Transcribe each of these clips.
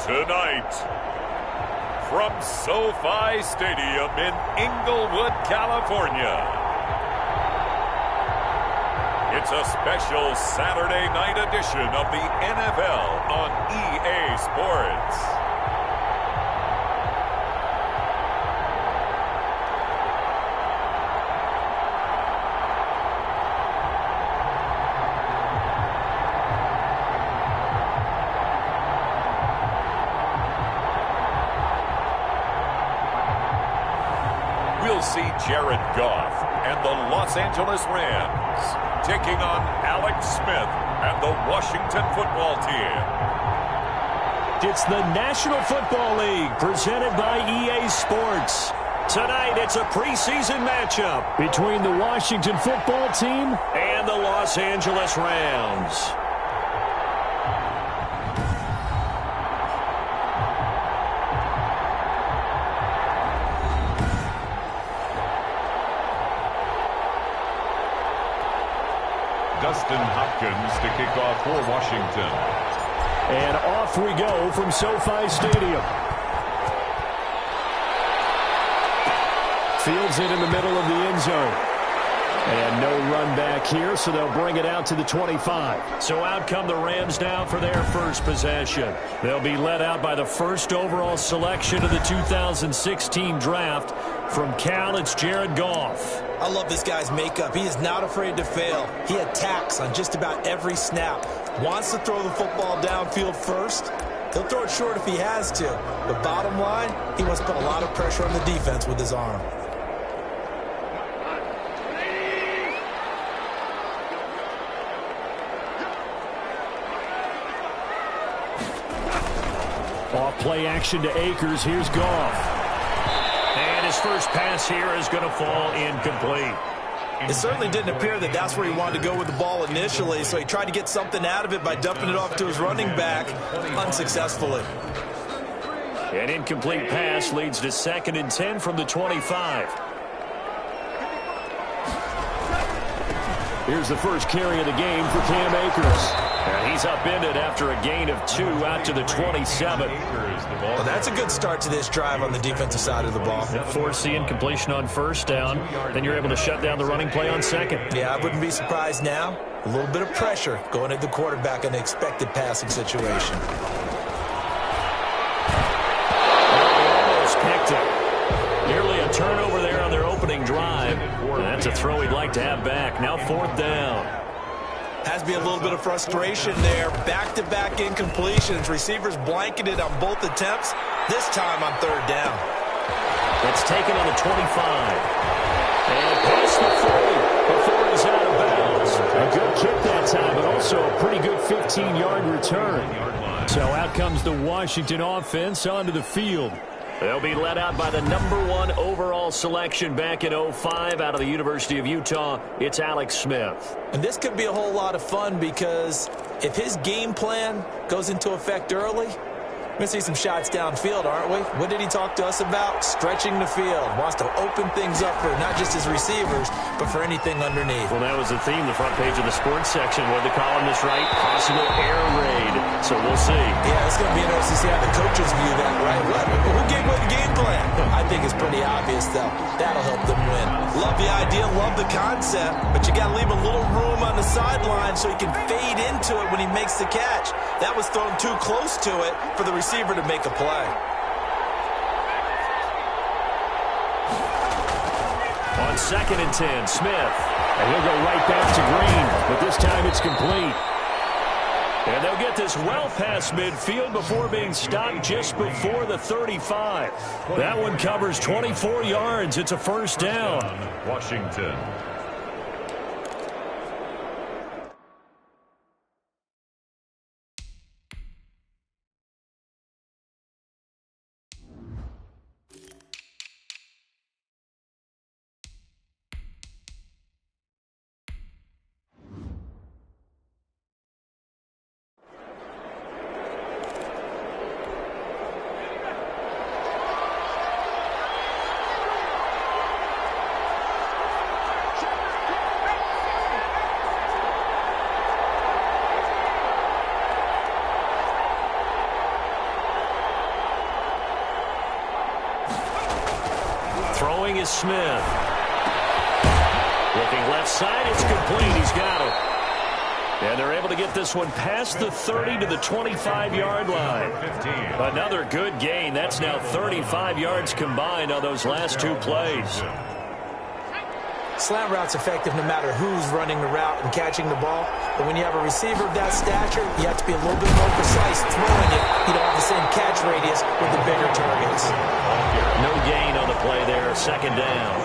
Tonight, from SoFi Stadium in Inglewood, California, it's a special Saturday night edition of the NFL on EA Sports. We'll see Jared Goff and the Los Angeles Rams taking on Alex Smith and the Washington Football Team. It's the National Football League presented by EA Sports. Tonight, it's a preseason matchup between the Washington Football Team and the Los Angeles Rams. Dustin Hopkins to kick off for Washington. And off we go from SoFi Stadium. Fields it in the middle of the end zone. And no run back here, so they'll bring it out to the 25. So out come the Rams now for their first possession. They'll be led out by the first overall selection of the 2016 draft. From Cal, it's Jared Goff. I love this guy's makeup. He is not afraid to fail. He attacks on just about every snap. Wants to throw the football downfield first. He'll throw it short if he has to. But bottom line, he must put a lot of pressure on the defense with his arm. Off play action to Akers. Here's Goff. And his first pass here is going to fall incomplete. It certainly didn't appear that that's where he wanted to go with the ball initially, so he tried to get something out of it by dumping it off to his running back, unsuccessfully. An incomplete pass leads to 2nd and 10 from the 25. Here's the first carry of the game for Cam Akers. And he's upended after a gain of 2 out to the 27. Well, that's a good start to this drive on the defensive side of the ball. Force the incompletion on first down. Then you're able to shut down the running play on second. Yeah, I wouldn't be surprised now. A little bit of pressure going at the quarterback in an expected passing situation. Almost picked it. Nearly a turnover there on their opening drive. And that's a throw he'd like to have back. Now 4th down. Has to be a little bit of frustration there. Back-to-back incompletions. Receivers blanketed on both attempts. This time on 3rd down. It's taken on the 25. And past the 40 before he's out of bounds. A good kick that time, but also a pretty good 15-yard return. So out comes the Washington offense onto the field. They'll be led out by the #1 overall selection back in 2005 out of the University of Utah. It's Alex Smith. And this could be a whole lot of fun because if his game plan goes into effect early, we're going to see some shots downfield, aren't we? What did he talk to us about? Stretching the field. Wants to open things up for not just his receivers, but for anything underneath. Well, that was the theme, the front page of the sports section. What the columnist write? Possible air raid. So we'll see. Yeah, it's going to be interesting to see how the coaches view that, right? Who gave away the game plan? I think it's pretty obvious, though. That'll help them win. Love the idea, love the concept, but you got to leave a little room on the sideline so he can fade into it when he makes the catch. That was thrown too close to it for the receiver to make a play. On 2nd and 10, Smith. And he'll go right back to Green, but this time it's complete. And they'll get this well past midfield before being stopped just before the 35. That one covers 24 yards. It's a 1st down. Washington. is Smith. Looking left side, it's complete. He's got it. And they're able to get this one past the 30 to the 25-yard line. Another good gain. That's now 35 yards combined on those last two plays. Slant route's effective no matter who's running the route and catching the ball. But when you have a receiver of that stature, you have to be a little bit more precise throwing it. You don't have the same catch radius with the bigger targets. No gain on the play there, second down.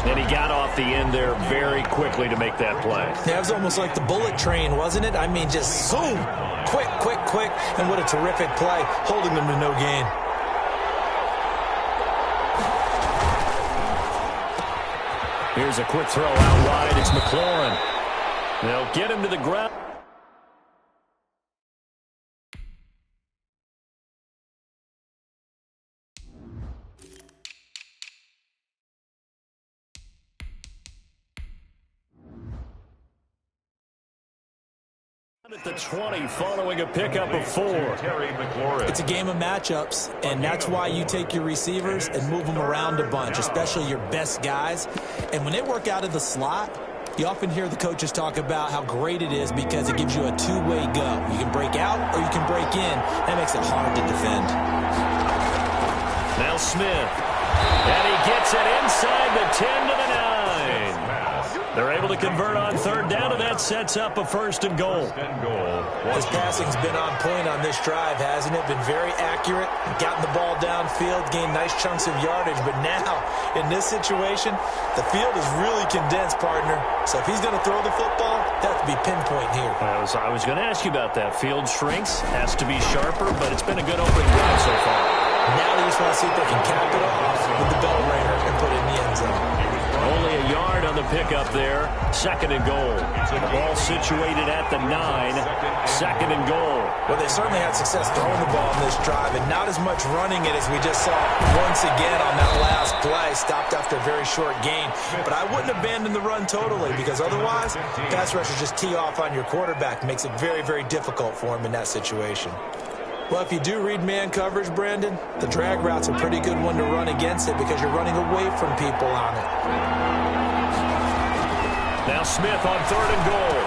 And he got off the end there very quickly to make that play. Yeah, it was almost like the bullet train, wasn't it? I mean, just zoom, quick, quick, quick. And what a terrific play, holding them to no gain. Here's a quick throw out wide. It's McLaurin. They'll get him to the ground. At the 20 following a pickup of 4. It's a game of matchups, and that's why you take your receivers and move them around a bunch, especially your best guys. And when they work out of the slot, you often hear the coaches talk about how great it is because it gives you a two-way go. You can break out or you can break in. That makes it hard to defend. Now Smith. And he gets it inside the 10 to the 9. They're able to convert on third down, and that sets up a first and goal. His passing's been on point on this drive, hasn't it? Been very accurate, gotten the ball downfield, gained nice chunks of yardage. But now, in this situation, the field is really condensed, partner. So if he's going to throw the football, that has to be pinpoint here. I was going to ask you about that. Field shrinks, has to be sharper, but it's been a good opening drive so far. Now they just want to see if they can cap it off with the bell ringer and put it in the end zone. Only a yard on the pickup there. Second and goal. The ball situated at the 9. Second and goal. Well, they certainly had success throwing the ball in this drive, and not as much running it as we just saw once again on that last play. Stopped after a very short gain. But I wouldn't abandon the run totally, because otherwise, pass rushers just tee off on your quarterback. Makes it very, very difficult for him in that situation. Well, if you do read man coverage, Brandon, the drag route's a pretty good one to run against it because you're running away from people on it. Now Smith on third and goal.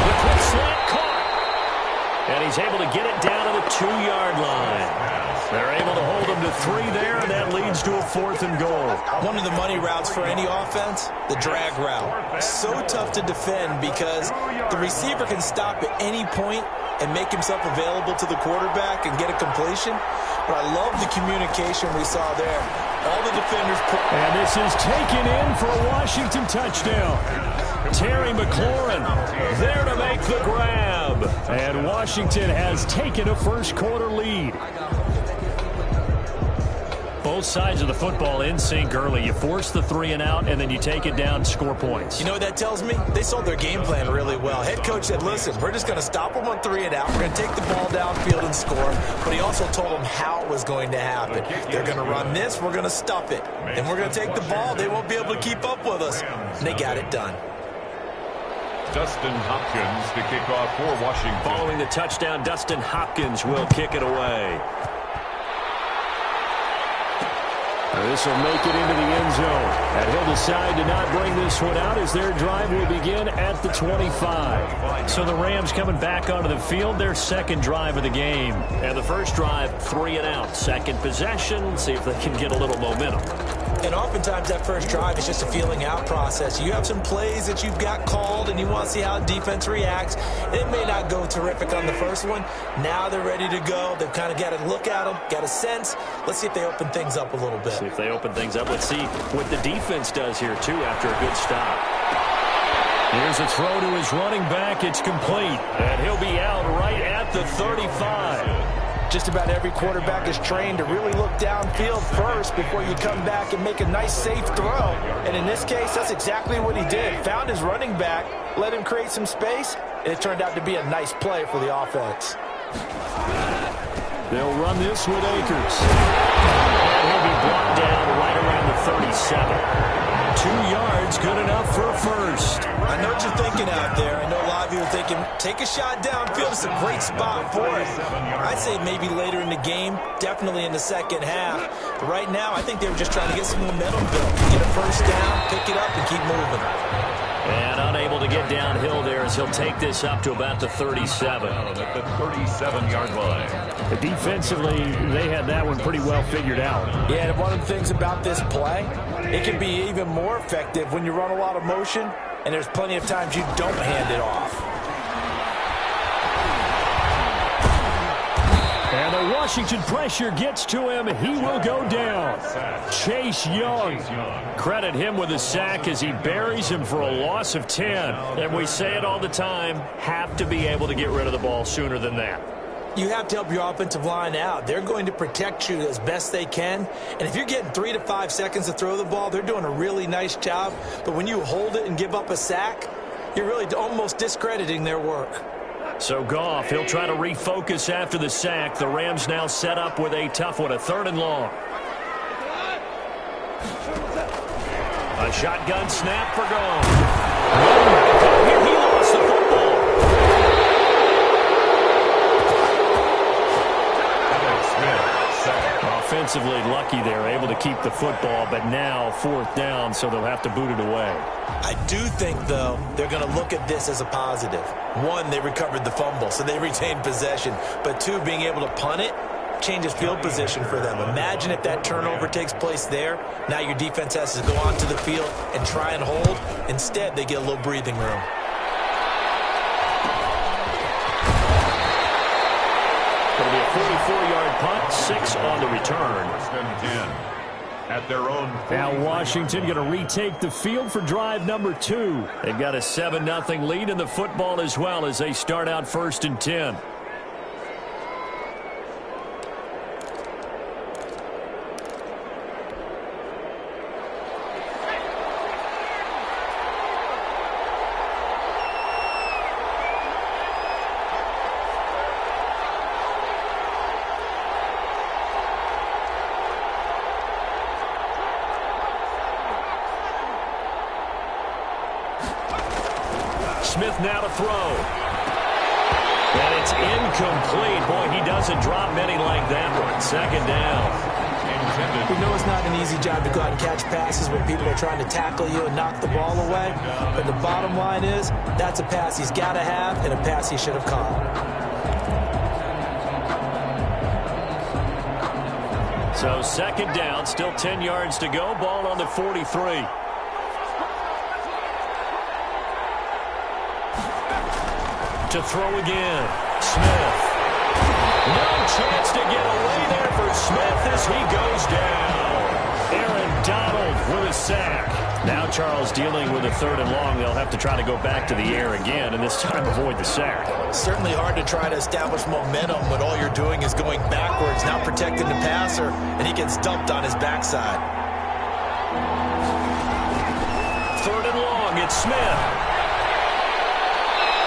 The quick slant caught. And he's able to get it down to the 2-yard line. They're able to hold him to 3 there, and that leads to a fourth and goal. One of the money routes for any offense, the drag route. So tough to defend because the receiver can stop at any point and make himself available to the quarterback and get a completion. But I love the communication we saw there. All the defenders put... And this is taken in for a Washington touchdown. Terry McLaurin there to make the grab. And Washington has taken a first quarter lead. Both sides of the football in sync early. You force the 3 and out, and then you take it down, score points. You know what that tells me? They sold their game plan really well. Head coach said, listen, we're just going to stop them on 3 and out. We're going to take the ball downfield and score. But he also told them how it was going to happen. They're going to run this. We're going to stuff it. And we're going to take the ball. They won't be able to keep up with us. And they got it done. Dustin Hopkins to kick off for Washington. Following the touchdown, Dustin Hopkins will kick it away. This will make it into the end zone. And he'll decide to not bring this one out as their drive will begin at the 25. So the Rams coming back onto the field, their second drive of the game. And the first drive, 3 and out. Second possession, see if they can get a little momentum. And oftentimes that first drive is just a feeling out process. You have some plays that you've got called and you want to see how defense reacts. It may not go terrific on the first one. Now they're ready to go. They've kind of got to look at them, got a sense. Let's see if they open things up a little bit. See if they open things up. Let's see what the defense does here, too, after a good stop. Here's a throw to his running back. It's complete. And he'll be out right at the 35. Just about every quarterback is trained to really look downfield first before you come back and make a nice, safe throw. And in this case, that's exactly what he did. Found his running back, let him create some space, and it turned out to be a nice play for the offense. They'll run this with Akers. And he'll be brought down right around the 37. 2 yards, good enough for a first. I know what you're thinking out there. I know a lot of he was thinking, take a shot downfield. It's a great spot for it. I'd say maybe later in the game, definitely in the second half. But right now, I think they were just trying to get some momentum built. Get a first down, pick it up, and keep moving. And unable to get downhill there as he'll take this up to about the 37. At the 37-yard line. Defensively, they had that one pretty well figured out. Yeah, and one of the things about this play, it can be even more effective when you run a lot of motion, and there's plenty of times you don't hand it off. And the Washington pressure gets to him. He will go down. Chase Young. Credit him with a sack as he buries him for a loss of 10. And we say it all the time, have to be able to get rid of the ball sooner than that. You have to help your offensive line out. They're going to protect you as best they can. And if you're getting 3 to 5 seconds to throw the ball, they're doing a really nice job. But when you hold it and give up a sack, you're really almost discrediting their work. So Goff, he'll try to refocus after the sack. The Rams now set up with a tough one, a 3rd and long. A shotgun snap for Goff. Here he lost the football. Offensively lucky they're able to keep the football, but now 4th down, so they'll have to boot it away. I do think, though, they're going to look at this as a positive. 1, they recovered the fumble, so they retained possession. But 2, being able to punt it changes field position for them. Imagine if that turnover takes place there. Now your defense has to go onto the field and try and hold. Instead, they get a little breathing room. It'll be a 44-yard punt, 6 on the return. 10 at their own. Now Washington going to retake the field for drive number 2. They've got a 7-0 lead in the football as well as they start out 1st and 10. Smith now to throw. And it's incomplete. Boy, he doesn't drop many like that one. 2nd down. We know it's not an easy job to go out and catch passes when people are trying to tackle you and knock the ball away. But the bottom line is, that's a pass he's got to have and a pass he should have caught. So 2nd down, still 10 yards to go. Ball on the 43. To throw again. Smith. No chance to get away there for Smith as he goes down. Aaron Donald with a sack. Now Charles dealing with a 3rd and long. They'll have to try to go back to the air again and this time avoid the sack. Certainly hard to try to establish momentum when all you're doing is going backwards, not protecting the passer, and he gets dumped on his backside. 3rd and long. It's Smith.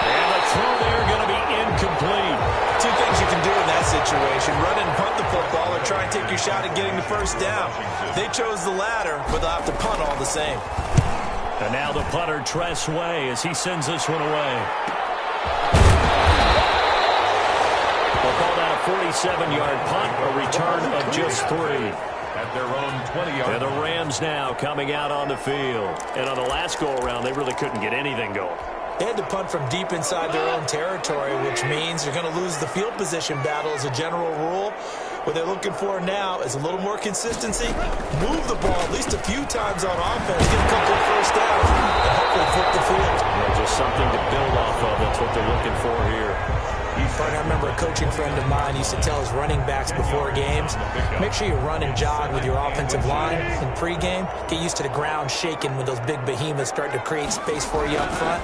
And the throw there going to be incomplete. 2 things you can do in that situation. Run and punt the football or try and take your shot at getting the 1st down. They chose the latter, but they'll have to punt all the same. And now the punter, Tress Way, as he sends this one away. They'll call that a 47-yard punt, a return of just 3. At their own 20-yard. And the Rams now coming out on the field. And on the last go-around, they really couldn't get anything going. They had to punt from deep inside their own territory, which means you're going to lose the field position battle as a general rule. What they're looking for now is a little more consistency, move the ball at least a few times on offense, get a couple of 1st downs, and hopefully flip the field. Yeah, just something to build off of. That's what they're looking for here. I remember a coaching friend of mine used to tell his running backs before games, make sure you run and jog with your offensive line in pregame. Get used to the ground shaking when those big behemoths start to create space for you up front.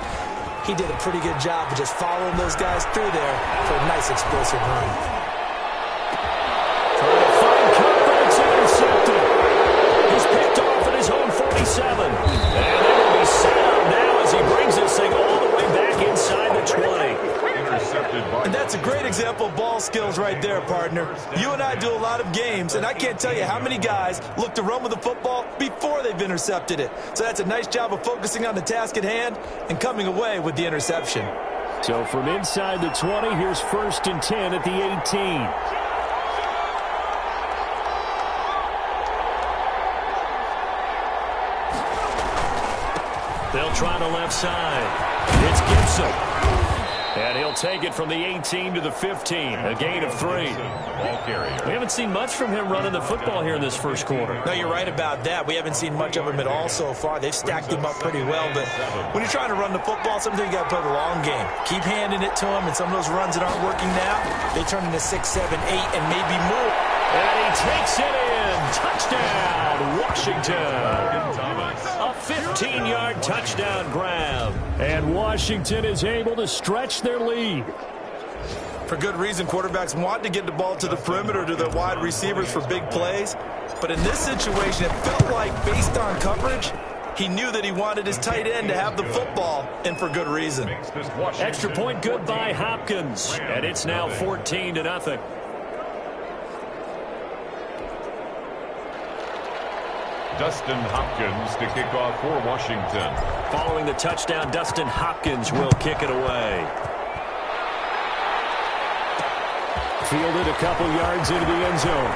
He did a pretty good job of just following those guys through there for a nice explosive run. Trying to find confidence, intercepted. He's picked off at his own 47. And they will be set up now as he brings this thing all the way back inside the 20. And that's a great example of ball skills right there, partner. You and I do a lot of games, and I can't tell you how many guys look to run with the football before they've intercepted it. So that's a nice job of focusing on the task at hand and coming away with the interception. So from inside the 20, here's 1st and 10 at the 18. They'll try the left side. It's Gibson. And he'll take it from the 18 to the 15. A gain of 3. We haven't seen much from him running the football here in this first quarter. No, you're right about that. We haven't seen much of him at all so far. They've stacked him up pretty well. But when you're trying to run the football, sometimes you got to play the long game. Keep handing it to him, and some of those runs that aren't working now, they turn into 6, 7, 8, and maybe more. And he takes it in. Touchdown, Washington. A 15-yard touchdown grab. And Washington is able to stretch their lead. For good reason, quarterbacks want to get the ball to the perimeter to their wide receivers for big plays. But in this situation, it felt like, based on coverage, he knew that he wanted his tight end to have the football, and for good reason. Extra point good by Hopkins. And it's now 14-0. Dustin Hopkins to kick off for Washington. Following the touchdown, Dustin Hopkins will kick it away. Fielded a couple yards into the end zone.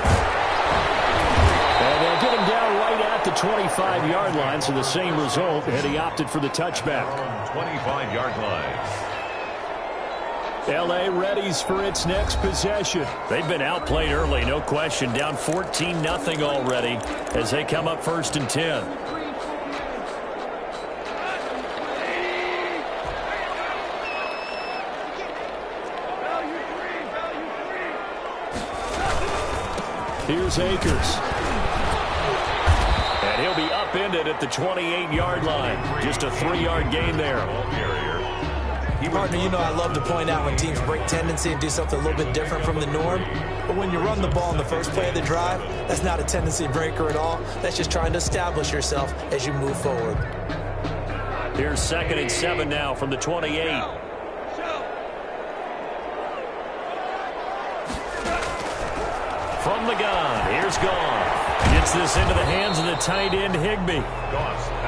And they'll get him down right at the 25-yard line, so the same result, and he opted for the touchback. 25-yard line. L.A. readies for its next possession. They've been outplayed early, no question. Down 14-0 already as they come up 1st and 10. Here's Akers. And he'll be upended at the 28-yard line. Just a 3-yard gain there. Partner, you know I love to point out when teams break tendency and do something a little bit different from the norm. But when you run the ball in the first play of the drive, that's not a tendency breaker at all. That's just trying to establish yourself as you move forward. Here's 2nd and 7 now from the 28. From the gun, here's Goff. Gets this into the hands of the tight end, Higbee.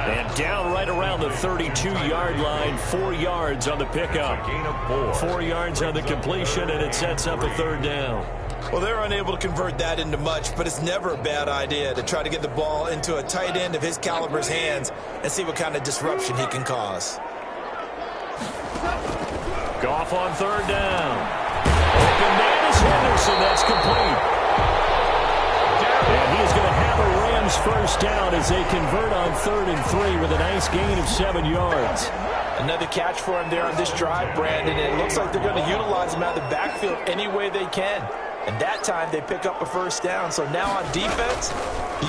And down right around the 32-yard line, 4 yards on the pickup. 4 yards on the completion, and it sets up a 3rd down. Well, they're unable to convert that into much, but it's never a bad idea to try to get the ball into a tight end of his caliber's hands and see what kind of disruption he can cause. Goff on 3rd down. Open man is Henderson. That's complete. And he is going to have a Rams 1st down as they convert on 3rd and 3 with a nice gain of 7 yards. Another catch for him there on this drive, Brandon, and it looks like they're going to utilize him out of the backfield any way they can. And that time they pick up a 1st down. So now on defense,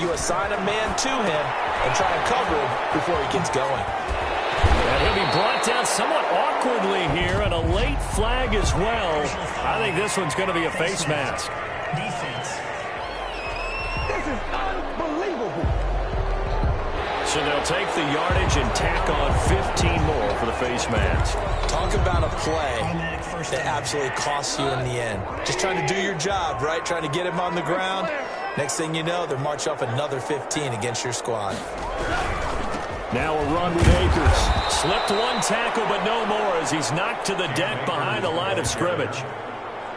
you assign a man to him and try and cover him before he gets going. And he'll be brought down somewhat awkwardly here, and a late flag as well. I think this one's going to be a face mask. Defense. This is unbelievable. So they'll take the yardage and tack on 15 more for the face mask. Talk about a play that absolutely costs you in the end. Just trying to do your job, right? Trying to get him on the ground. Next thing you know, they're march off another 15 against your squad. Now a run with Akers. Slipped one tackle, but no more as he's knocked to the deck behind the line of scrimmage.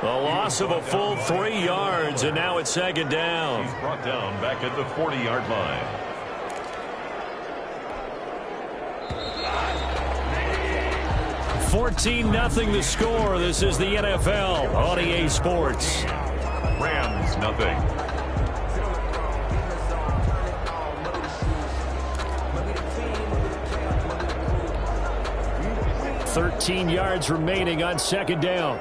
A loss of a full 3 yards, and now it's 2nd down. He's brought down back at the 40-yard line. 14-0 the score. This is the NFL on EA Sports. Rams, nothing. 13 yards remaining on 2nd down.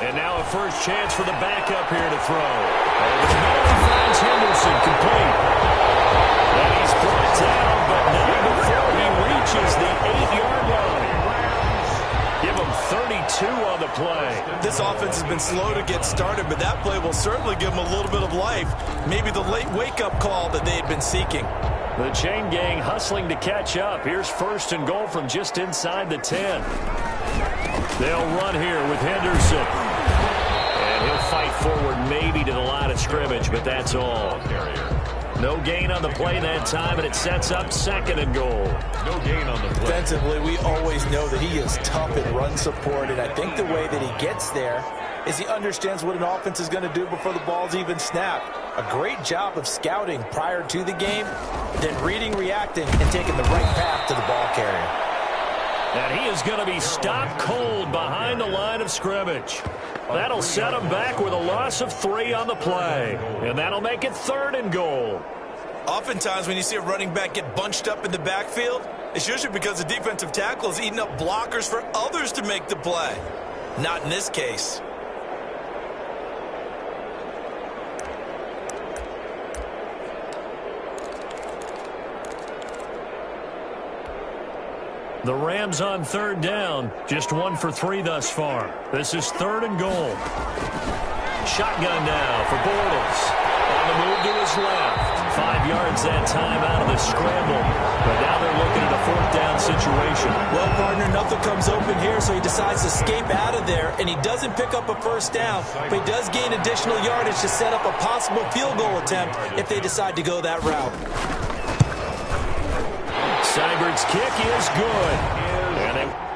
And now a first chance for the backup here to throw. Over the middle, he finds Henderson complete. And he's brought down, but not before he reaches the 8-yard line. Give him 32 on the play. This offense has been slow to get started, but that play will certainly give them a little bit of life. Maybe the late wake-up call that they had been seeking. The chain gang hustling to catch up. Here's 1st and goal from just inside the 10. They'll run here with Henderson. And he'll fight forward maybe to the line of scrimmage, but that's all. No gain on the play that time, and it sets up 2nd and goal. No gain on the play. Defensively, we always know that he is tough in run support, and I think the way that he gets there is he understands what an offense is going to do before the ball's even snapped. A great job of scouting prior to the game, then reading, reacting, and taking the right path to the ball carrier. And he is going to be stopped cold behind the line of scrimmage. That'll set him back with a loss of 3 on the play. And that'll make it 3rd and goal. Oftentimes when you see a running back get bunched up in the backfield, it's usually because the defensive tackle is eating up blockers for others to make the play. Not in this case. The Rams on 3rd down, just 1 for 3 thus far. This is 3rd and goal. Shotgun now for Bortles. On the move to his left. 5 yards that time out of the scramble. But now they're looking at a 4th down situation. Well, partner, nothing comes open here, so he decides to escape out of there, and he doesn't pick up a 1st down, but he does gain additional yardage to set up a possible field goal attempt if they decide to go that route. Seibert's kick is good. And it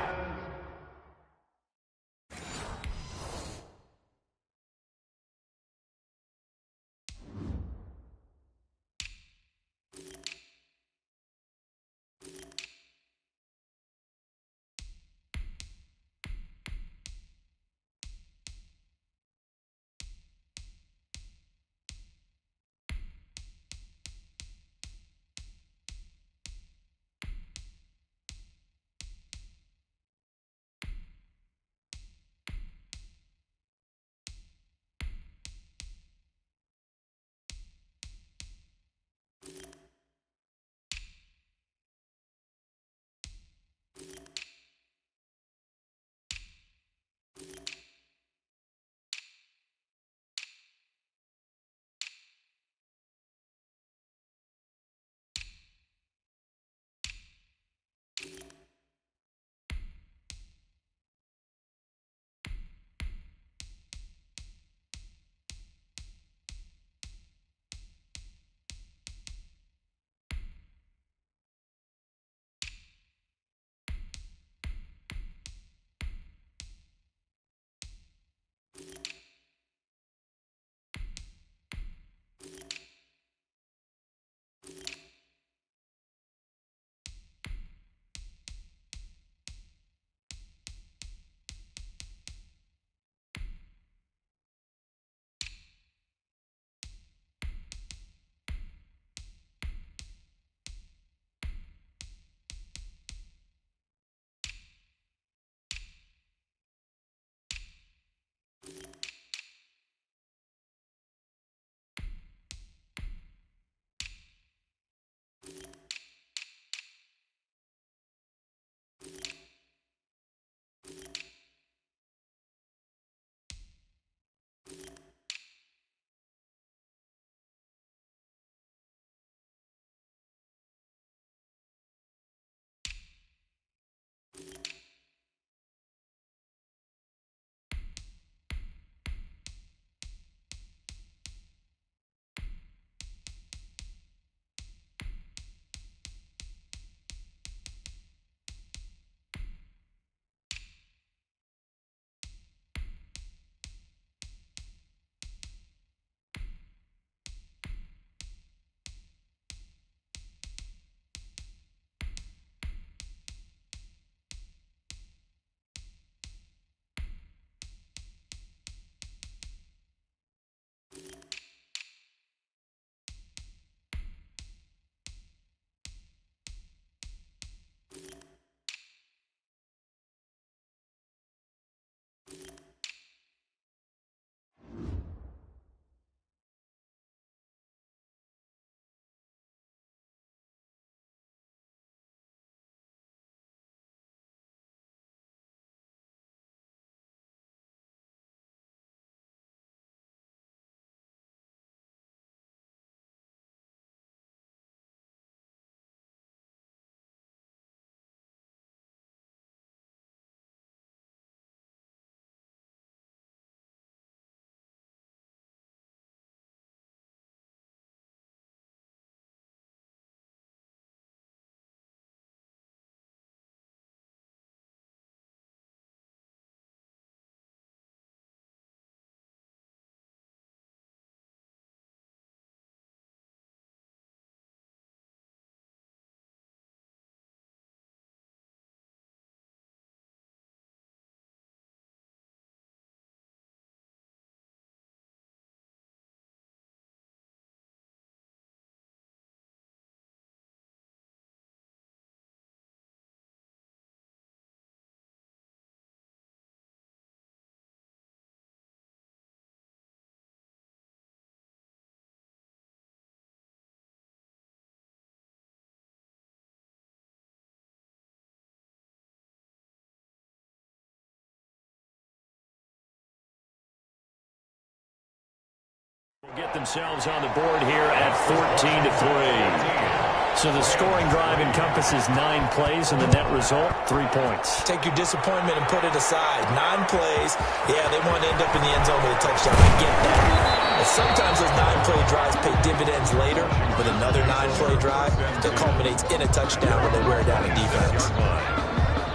Get themselves on the board here at 14-3. So the scoring drive encompasses 9 plays, and the net result, 3 points. Take your disappointment and put it aside. 9 plays. Yeah, they want to end up in the end zone with a touchdown. I get that. But sometimes those 9-play drives pay dividends later with another 9-play drive that culminates in a touchdown when they wear down a defense.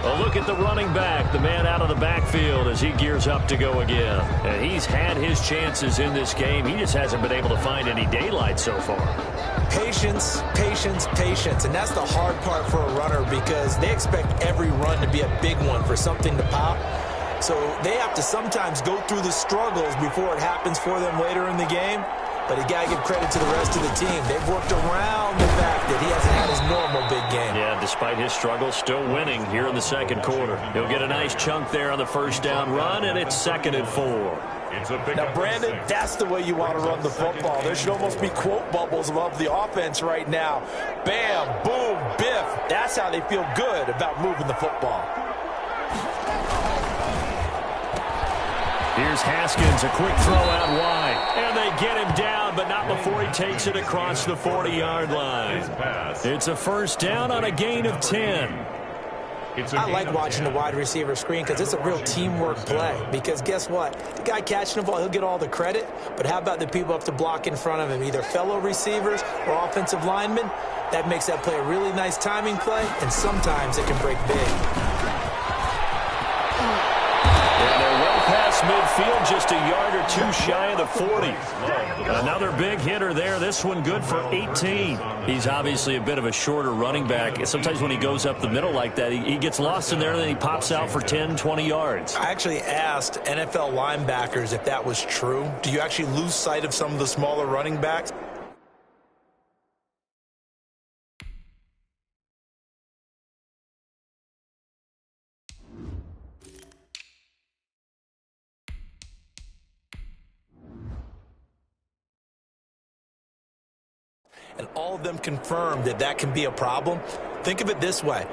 A look at the running back, the man out of the backfield as he gears up to go again. And he's had his chances in this game. He just hasn't been able to find any daylight so far. Patience, patience, patience. And that's the hard part for a runner because they expect every run to be a big one for something to pop. So they have to sometimes go through the struggles before it happens for them later in the game. But you got to give credit to the rest of the team. They've worked around the fact that he hasn't had his normal big game. Yeah, despite his struggles, still winning here in the second quarter. He'll get a nice chunk there on the first down run, and it's 2nd and 4. Now, Brandon, that's the way you want to run the football. There should almost be quote bubbles above the offense right now. Bam, boom, biff. That's how they feel good about moving the football. Here's Haskins, a quick throw out wide. And they get him down, but not before he takes it across the 40-yard line. It's a first down on a gain of 10. I like watching the wide receiver screen because it's a real teamwork play. Because guess what? The guy catching the ball, he'll get all the credit. But how about the people up to block in front of him, either fellow receivers or offensive linemen? That makes that play a really nice timing play, and sometimes it can break big. Past midfield, just a yard or 2 shy of the 40. Another big hitter there. This one good for 18. He's obviously a bit of a shorter running back. Sometimes when he goes up the middle like that, he gets lost in there, and then he pops out for 10, 20 yards. I actually asked NFL linebackers if that was true. Do you actually lose sight of some of the smaller running backs? And all of them confirmed that that can be a problem. Think of it this way.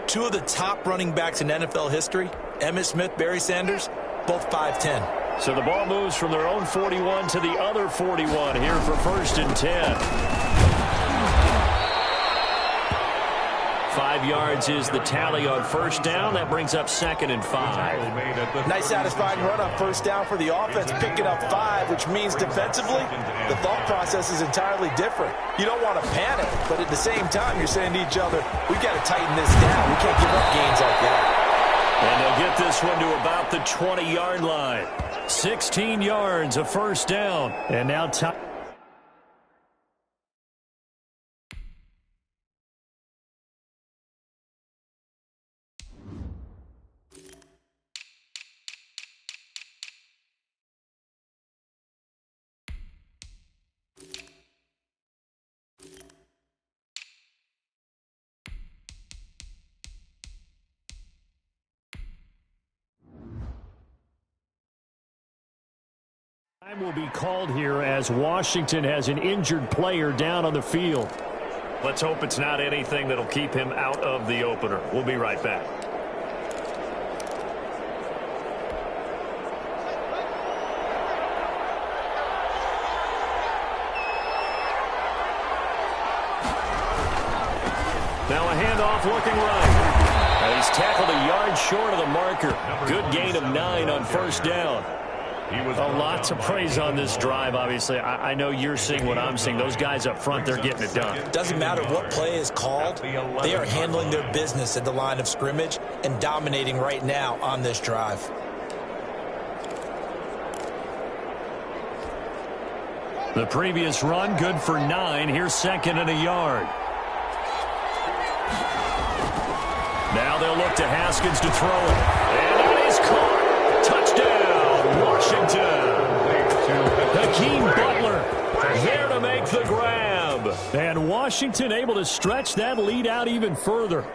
2 of the top running backs in NFL history, Emmitt Smith, Barry Sanders, both 5'10". So the ball moves from their own 41 to the other 41 here for 1st and 10. 5 yards is the tally on first down. That brings up 2nd and 5. Nice satisfying run on first down for the offense, picking up 5, which means defensively, the thought process is entirely different. You don't want to panic, but at the same time, you're saying to each other, we've got to tighten this down. We can't give up gains like that. And they'll get this one to about the 20-yard line. 16 yards, a first down. And now time. Time will be called here as Washington has an injured player down on the field. Let's hope it's not anything that'll keep him out of the opener. We'll be right back. Now a handoff looking right. And he's tackled a yard short of the marker. Good gain of 9 on first down. A lot to praise on this drive, obviously. I know you're seeing what I'm seeing. Those guys up front, they're getting it done. Doesn't matter what play is called. They are handling their business at the line of scrimmage and dominating right now on this drive. The previous run, good for 9. Here's 2nd and a yard. Now they'll look to Haskins to throw it. And that is caught. Touchdown, Washington. Hakeem Butler there to make the grab. And Washington able to stretch that lead out even further.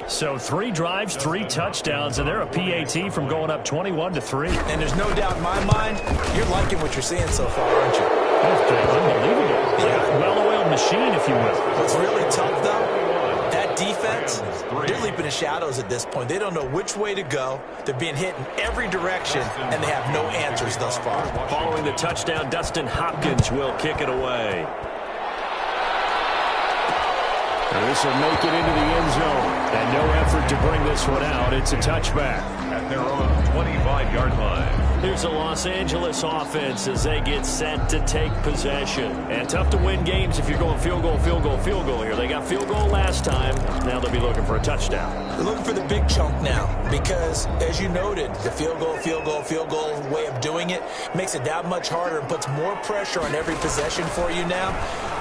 So 3 drives, 3 touchdowns, and they're a PAT from going up 21-3. And there's no doubt in my mind, you're liking what you're seeing so far, aren't you? That's unbelievable. Yeah. Well-oiled machine, if you will. What's really tough, though, that defense, they're leaping in shadows at this point. They don't know which way to go. They're being hit in every direction, and they have no answers thus far. Following the touchdown, Dustin Hopkins will kick it away. And this will make it into the end zone. And no effort to bring this one out. It's a touchback. At their own 25-yard line. Here's the Los Angeles offense as they get set to take possession. And tough to win games if you're going field goal, field goal, field goal here. They got field goal last time. Now they'll be looking for a touchdown. They're looking for the big chunk now because, as you noted, the field goal way of doing it makes it that much harder and puts more pressure on every possession for you now.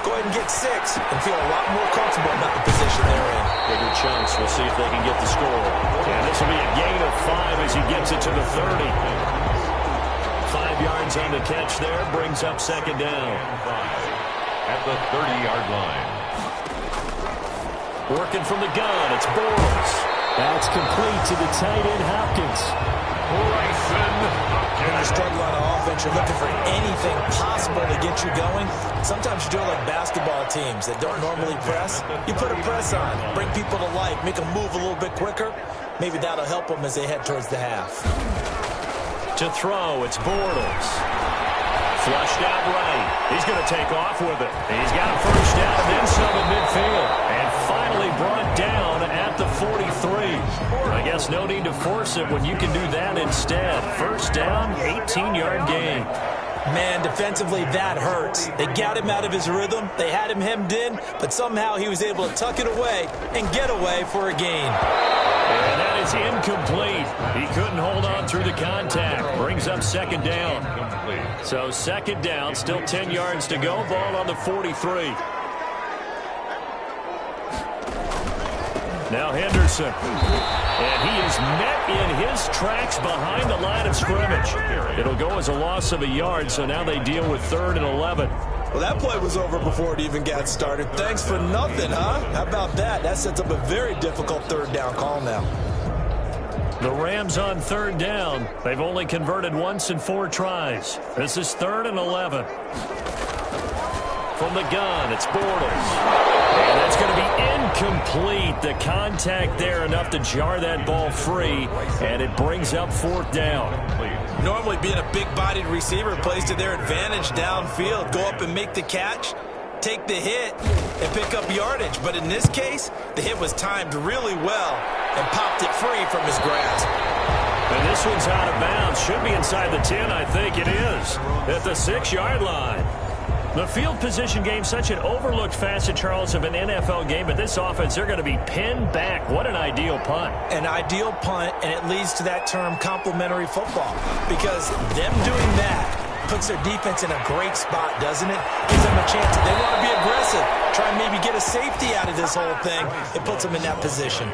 Go ahead and get 6 and feel a lot more comfortable about the position they're in. Bigger chunks. We'll see if they can get the score. And this will be a gain of 5 as he gets it to the 30. 5 yards on the catch there. Brings up second down. At the 30-yard line. Working from the gun. It's Bortles. That's complete to the tight end, Hopkins. When you struggle on offense, you're looking for anything possible to get you going. Sometimes you do it like basketball teams that don't normally press. You put a press on, bring people to life, make them move a little bit quicker. Maybe that'll help them as they head towards the half. To throw, it's Bortles. Flushed out right. He's going to take off with it. He's got a first down, then some at midfield. And finally brought down at the 43. I guess no need to force it when you can do that instead. First down, 18-yard gain. Man, defensively, that hurts. They got him out of his rhythm. They had him hemmed in, but somehow he was able to tuck it away and get away for a gain. And that is incomplete. He couldn't hold on through the contact. Brings up second down. So second down, still 10 yards to go. Ball on the 43. Now Henderson. And he is met in his tracks behind the line of scrimmage. It'll go as a loss of a yard, so now they deal with 3rd and 11. Well, that play was over before it even got started. Thanks for nothing, huh? How about that? That sets up a very difficult 3rd down call now. The Rams on 3rd down. They've only converted once in 4 tries. This is 3rd and 11. From the gun, it's Bortles. And that's going to be incomplete. The contact there enough to jar that ball free, and it brings up 4th down. Normally being a big-bodied receiver plays to their advantage downfield. Go up and make the catch, take the hit, and pick up yardage. But in this case, the hit was timed really well and popped it free from his grasp. And this one's out of bounds. Should be inside the 10, I think it is. At the 6-yard line. The field position game, such an overlooked facet, Charles, of an NFL game, but this offense, they're going to be pinned back. What an ideal punt. An ideal punt, and it leads to that term complementary football, because them doing that puts their defense in a great spot, doesn't it? Gives them a chance. If they want to be aggressive, try and maybe get a safety out of this whole thing, it puts them in that position.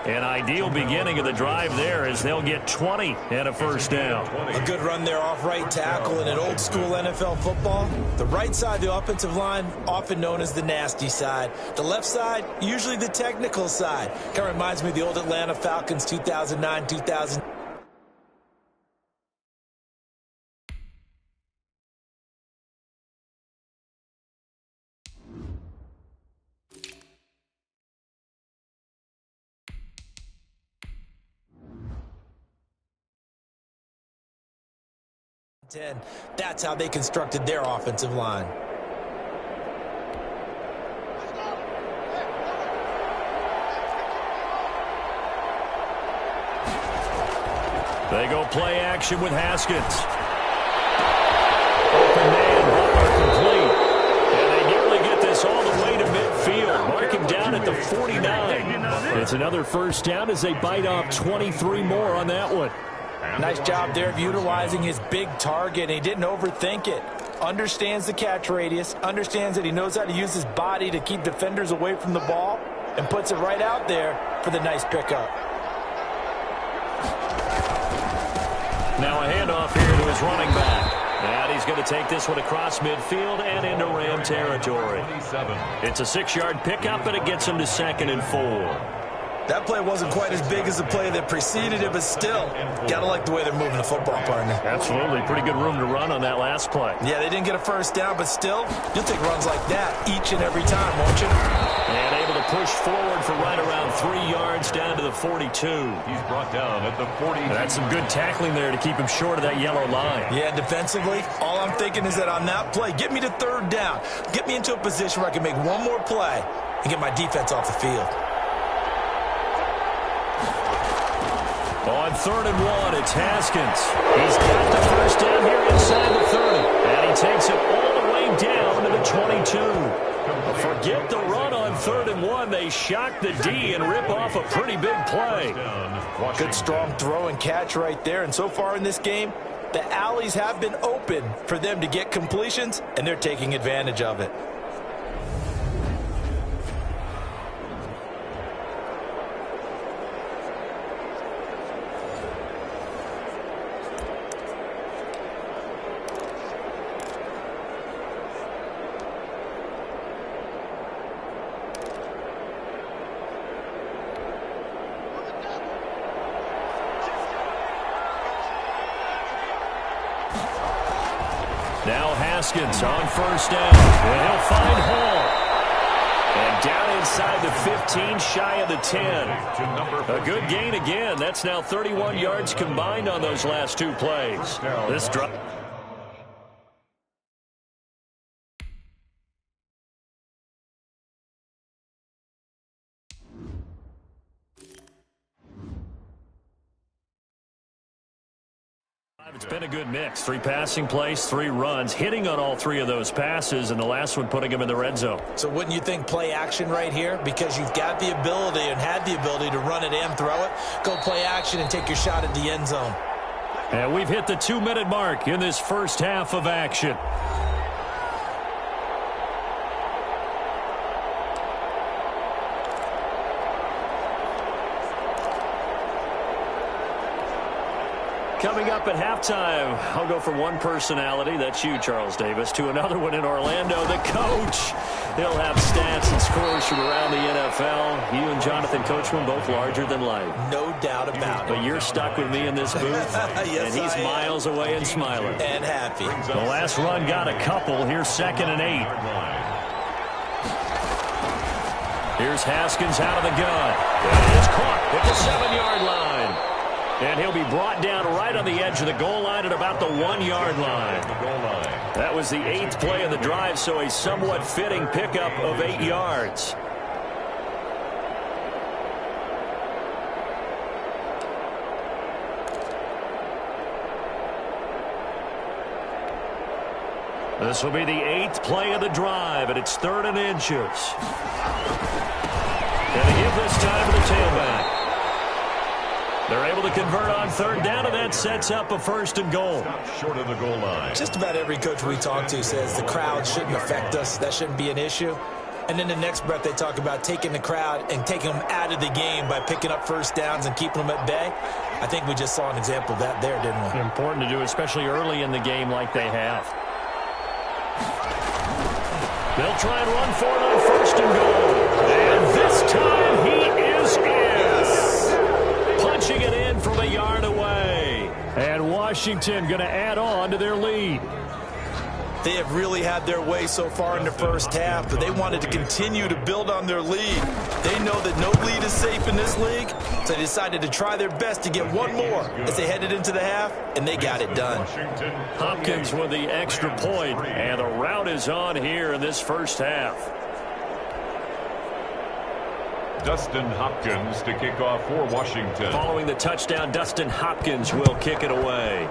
An ideal beginning of the drive there as they'll get 20 and a first down. A good run there off right tackle in an old-school NFL football. The right side of the offensive line, often known as the nasty side. The left side, usually the technical side. Kind of reminds me of the old Atlanta Falcons 2009-2010. That's how they constructed their offensive line. They go play action with Haskins. Open man, complete. And they nearly get this all the way to midfield. Mark him down at the 49. It's another first down as they bite off 23 more on that one. Nice job there of utilizing his big target. He didn't overthink it. Understands the catch radius. Understands that he knows how to use his body to keep defenders away from the ball. And puts it right out there for the nice pickup. Now a handoff here to his running back. And he's going to take this one across midfield and into Ram territory. It's a 6-yard pickup, and it gets him to 2nd and 4. That play wasn't quite as big as the play that preceded it, but still, got to like the way they're moving the football, partner. Absolutely. Pretty good room to run on that last play. Yeah, they didn't get a first down, but still, you'll take runs like that each and every time, won't you? And able to push forward for right around 3 yards down to the 42. He's brought down at the 40. That's some good tackling there to keep him short of that yellow line. Yeah, defensively, all I'm thinking is that on that play, get me to third down. Get me into a position where I can make one more play and get my defense off the field. On 3rd and 1, it's Haskins. He's got the first down here inside the 30. And he takes it all the way down to the 22. Forget the run on 3rd and 1. They shock the D and rip off a pretty big play. Good, strong throw and catch right there. And so far in this game, the alleys have been open for them to get completions, and they're taking advantage of it. Now Haskins on first down. And he'll find Hall. And down inside the 15, shy of the 10. A good gain again. That's now 31 yards combined on those last 2 plays. This drop. It's been a good mix. 3 passing plays, 3 runs, hitting on all 3 of those passes, and the last one putting him in the red zone. So wouldn't you think play action right here? Because you've got the ability and had the ability to run it and throw it. Go play action and take your shot at the end zone. And we've hit the 2-minute mark in this first half of action. Coming up at halftime, I'll go from one personality, that's you, Charles Davis, to another one in Orlando, the coach. He'll have stats and scores from around the NFL. You and Jonathan Coachman both larger than life. No doubt about it. But you're stuck with me in this booth, yes, and he's miles away and smiling. And happy. The last run got a couple. Here's 2nd and 8. Here's Haskins out of the gun. And it's caught at the 7-yard line. And he'll be brought down right on the edge of the goal line at about the 1-yard line. That was the 8th play of the drive, so a somewhat fitting pickup of 8 yards. This will be the 8th play of the drive, and it's 3rd and inches. And they give this time to the tailback. They're able to convert on 3rd down, and that sets up a 1st and goal. Short of the goal line. Just about every coach we talk to says the crowd shouldn't affect us. That shouldn't be an issue. And then the next breath they talk about taking the crowd and taking them out of the game by picking up first downs and keeping them at bay. I think we just saw an example of that there, didn't we? Important to do, especially early in the game like they have. They'll try and run for it on 1st and goal. And this time he is in. Punching it in from a yard away. And Washington going to add on to their lead. They have really had their way so far in the first half, but they wanted to continue to build on their lead. They know that no lead is safe in this league, so they decided to try their best to get one more as they headed into the half, and they got it done. Hopkins with the extra point, and the route is on here in this first half. Dustin Hopkins to kick off for Washington. Following the touchdown, Dustin Hopkins will kick it away.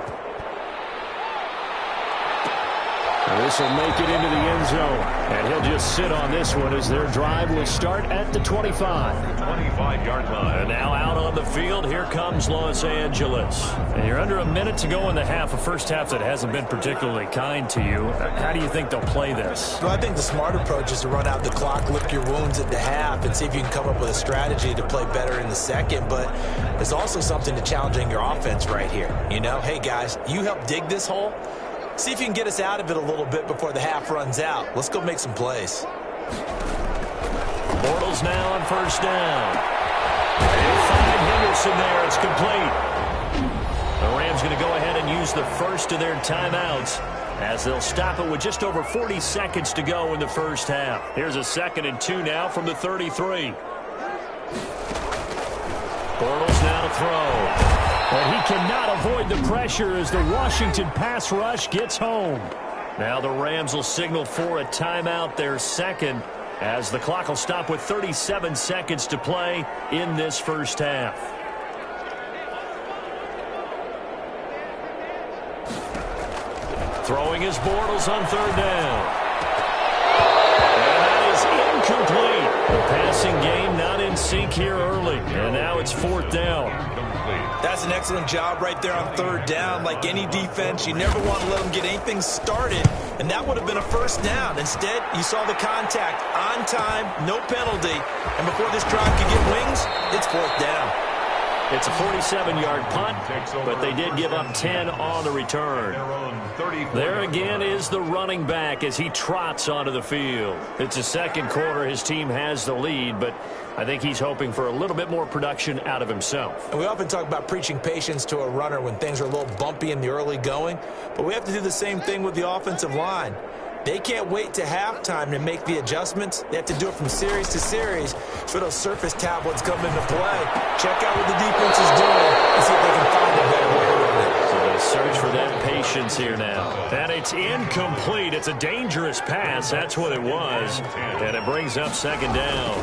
This will make it into the end zone, and he'll just sit on this one as their drive will start at the 25. 25-yard line. And now out on the field, here comes Los Angeles. And you're under a minute to go in the half, a first half that hasn't been particularly kind to you. How do you think they'll play this? Well, I think the smart approach is to run out the clock, lick your wounds at the half, and see if you can come up with a strategy to play better in the second. But there's also something to challenging your offense right here. You know, hey, guys, you help dig this hole. See if you can get us out of it a little bit before the half runs out. Let's go make some plays. Bortles now on 1st down. They'll find Henderson there. It's complete. The Rams going to go ahead and use the first of their timeouts as they'll stop it with just over 40 seconds to go in the first half. Here's a 2nd and 2 now from the 33. Bortles now to throw. And he cannot avoid the pressure as the Washington pass rush gets home. Now the Rams will signal for a timeout, their 2nd, as the clock will stop with 37 seconds to play in this first half. Throwing his Bortles on 3rd down. And that is incomplete. The passing game not in sync here early. And now it's 4th down. That's an excellent job right there on 3rd down. Like any defense, you never want to let them get anything started. And that would have been a 1st down. Instead, you saw the contact on time, no penalty. And before this drive could get wings, it's 4th down. It's a 47-yard punt, but they did give up 10 on the return. There again is the running back as he trots onto the field. It's a 2nd quarter. His team has the lead, but I think he's hoping for a little bit more production out of himself. And we often talk about preaching patience to a runner when things are a little bumpy in the early going, but we have to do the same thing with the offensive line. They can't wait to halftime to make the adjustments. They have to do it from series to series so those surface tablets come into play. Check out what the defense is doing and see if they can find a better way to run it. So they search for that patience here now. And it's incomplete. It's a dangerous pass. That's what it was. And it brings up 2nd down.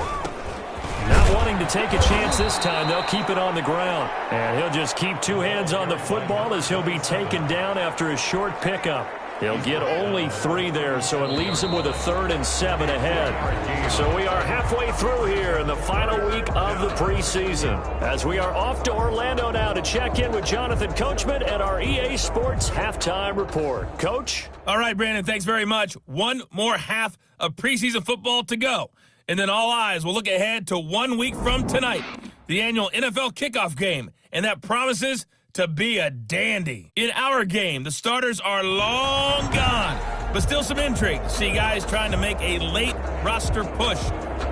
Not wanting to take a chance this time, they'll keep it on the ground. And he'll just keep 2 hands on the football as he'll be taken down after a short pickup. He'll get only 3 there, so it leaves him with a 3rd and 7 ahead. So we are halfway through here in the final week of the preseason, as we are off to Orlando now to check in with Jonathan Coachman at our EA Sports Halftime Report. Coach? All right, Brandon, thanks very much. One more half of preseason football to go. And then all eyes will look ahead to 1 week from tonight, the annual NFL kickoff game. And that promises to be a dandy. In our game, the starters are long gone, but still some intrigue to see guys trying to make a late roster push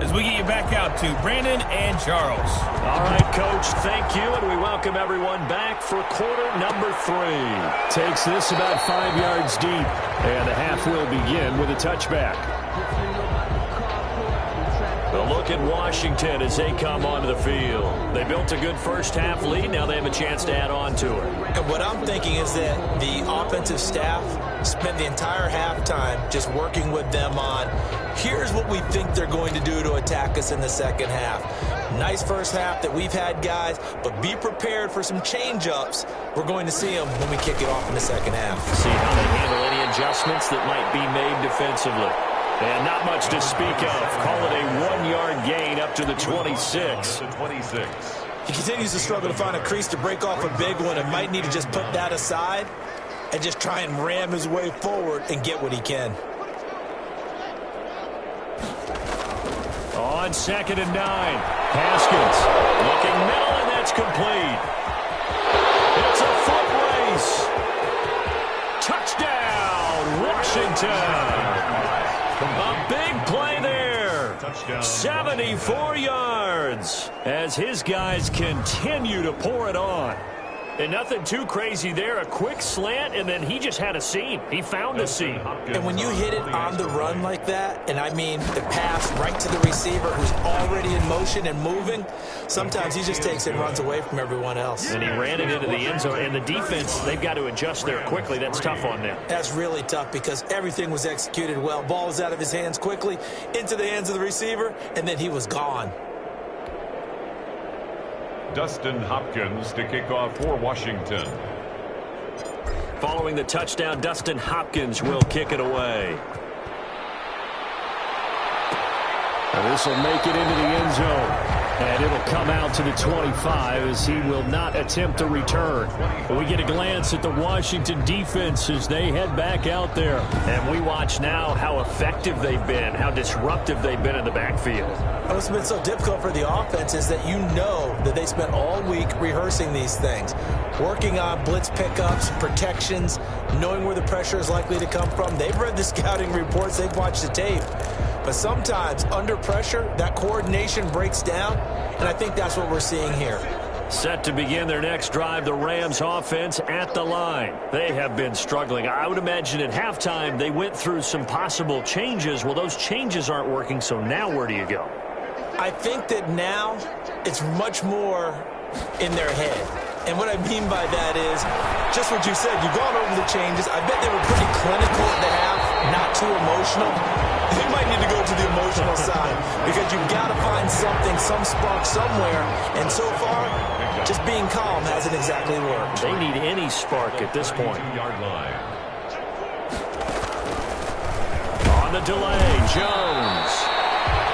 as we get you back out to Brandon and Charles. All right, Coach, thank you, and we welcome everyone back for quarter number 3. Takes this about 5 yards deep, and the half will begin with a touchback. A look at Washington as they come onto the field. They built a good first half lead. Now they have a chance to add on to it. And what I'm thinking is that the offensive staff spent the entire halftime just working with them on, here's what we think they're going to do to attack us in the 2nd half. Nice first half that we've had, guys, but be prepared for some change-ups. We're going to see them when we kick it off in the 2nd half. See how they handle any adjustments that might be made defensively. And not much to speak of. Call it a 1-yard gain up to the 26. He continues to struggle to find a crease to break off a big one and might need to just put that aside and just try and ram his way forward and get what he can. On 2nd and 9, Haskins looking middle, and that's complete. It's a foot race. Touchdown, Washington. A big play there. 74 yards as his guys continue to pour it on. And nothing too crazy there. A quick slant, and then he just had a seam. He found a seam. And when you hit it on the run like that, and I mean the pass right to the receiver who's already in motion and moving, sometimes he just takes it and runs away from everyone else. And he ran it into the end zone. And the defense, they've got to adjust there quickly. That's tough on them. That's really tough because everything was executed well. Ball was out of his hands quickly, into the hands of the receiver, and then he was gone. Dustin Hopkins to kick off for Washington. Following the touchdown, Dustin Hopkins will kick it away. And this will make it into the end zone. And it'll come out to the 25 as he will not attempt to return. But we get a glance at the Washington defense as they head back out there. And we watch now how effective they've been, how disruptive they've been in the backfield. What's been so difficult for the offense is that you know that they spent all week rehearsing these things, working on blitz pickups, protections, knowing where the pressure is likely to come from. They've read the scouting reports. They've watched the tape. But sometimes, under pressure, that coordination breaks down, and I think that's what we're seeing here. Set to begin their next drive, the Rams offense at the line. They have been struggling. I would imagine at halftime they went through some possible changes. Well, those changes aren't working, so now where do you go? I think that now it's much more in their head. And what I mean by that is just what you said. You've gone over the changes. I bet they were pretty clinical at the half, not too emotional. They might need to go to the emotional side because you've got to find something, some spark somewhere. And so far, just being calm hasn't exactly worked. They need any spark at this point. On the delay, Jones.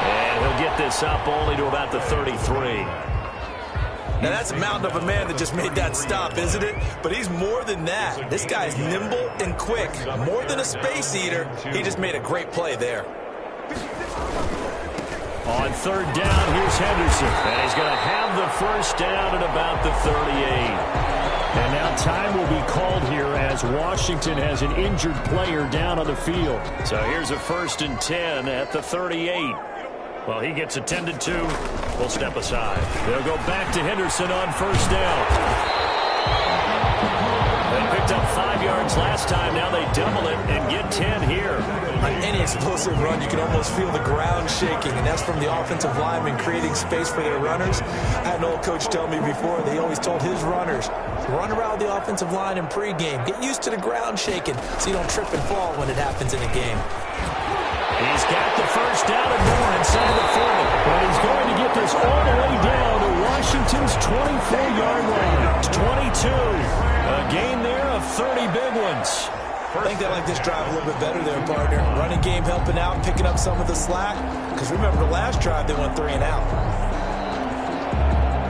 And he'll get this up only to about the 33. Now, that's a mountain of a man that just made that stop, isn't it? But he's more than that. This guy's nimble and quick. More than a space eater, he just made a great play there. On third down, here's Henderson. And he's going to have the first down at about the 38. And now time will be called here as Washington has an injured player down on the field. So here's a 1st and 10 at the 38. Well, he gets attended to. We'll step aside. They'll go back to Henderson on first down. They picked up 5 yards last time. Now they double it and get 10 here. On any explosive run, you can almost feel the ground shaking, and that's from the offensive linemen creating space for their runners. I had an old coach tell me before, they always told his runners, run around the offensive line in pregame. Get used to the ground shaking so you don't trip and fall when it happens in a game. He's got the first down and more inside the 40. But he's going to get this all the way down to Washington's 24-yard line. 22. A gain there of 30 big ones. I think they like this drive a little bit better there, partner. Running game helping out, picking up some of the slack. Because remember, the last drive, they went 3 and out.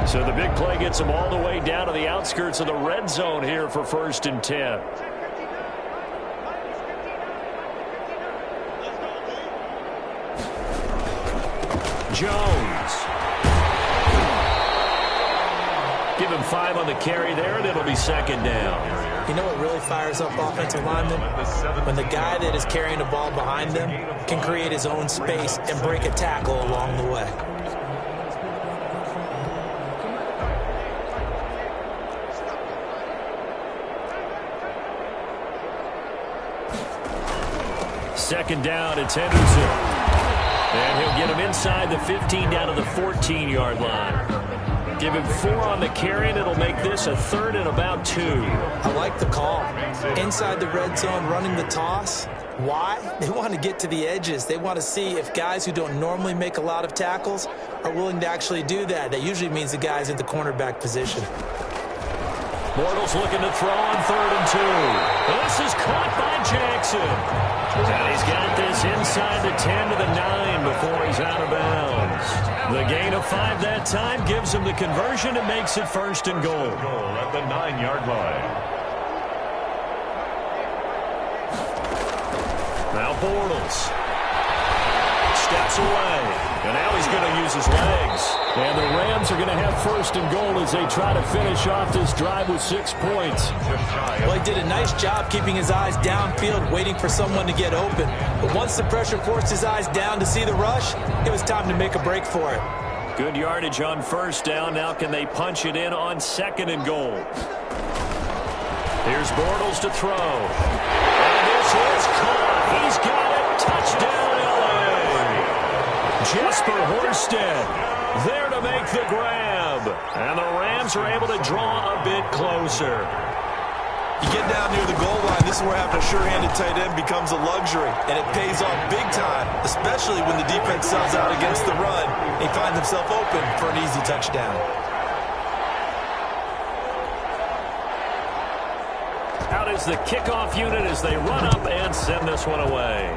So the big play gets them all the way down to the outskirts of the red zone here for 1st and 10. Jones. Give him 5 on the carry there, and it'll be 2nd down. You know what really fires up offensive linemen? When the guy that is carrying the ball behind them can create his own space and break a tackle along the way. Second down, it's Henderson. And he'll get him inside the 15 down to the 14-yard line. Give him 4 on the carry, and it'll make this a 3rd and about 2. I like the call. Inside the red zone, running the toss. Why? They want to get to the edges. They want to see if guys who don't normally make a lot of tackles are willing to actually do that. That usually means the guy's in the cornerback position. Bortles looking to throw on 3rd and 2. This is caught by Jackson. And he's got this inside the 10 to the 9 before he's out of bounds. The gain of 5 that time gives him the conversion and makes it 1st and goal. At the 9-yard line. Now Bortles steps away. And now he's going to use his legs. And the Rams are going to have 1st and goal as they try to finish off this drive with 6 points. Well, he did a nice job keeping his eyes downfield, waiting for someone to get open. But once the pressure forced his eyes down to see the rush, it was time to make a break for it. Good yardage on 1st down. Now can they punch it in on 2nd and goal? Here's Bortles to throw. And this is caught. He's got it. Touchdown, LA. Jesper Horsted there to make the grab. And the Rams are able to draw a bit closer. You get down near the goal line, this is where having a sure-handed tight end becomes a luxury. And it pays off big time, especially when the defense sells out against the run. He finds himself open for an easy touchdown. Out is the kickoff unit as they run up and send this one away.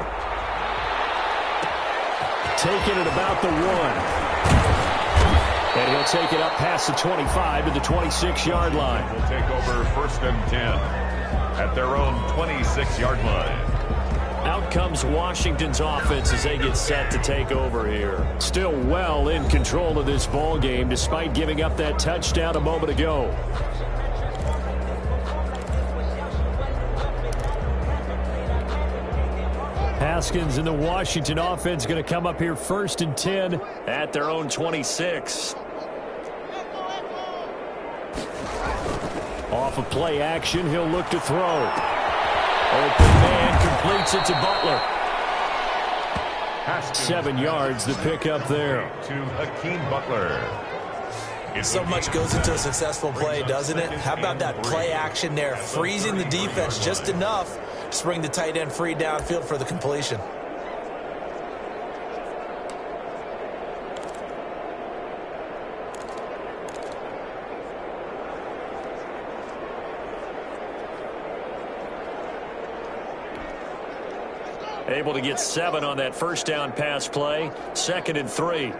Taking it about the 1. And he'll take it up past the 25 to the 26-yard line. Will take over 1st and 10 at their own 26-yard line. Out comes Washington's offense as they get set to take over here. Still well in control of this ball game despite giving up that touchdown a moment ago. Haskins and the Washington offense going to come up here 1st and 10 at their own 26. Off of play action, he'll look to throw. Open man completes it to Butler. 7 yards, the pickup there. To Hakeem Butler. So much goes into a successful play, doesn't it? How about that play action there? Freezing the defense just enough to bring the tight end free downfield for the completion. Able to get 7 on that first down pass play. 2nd and 3.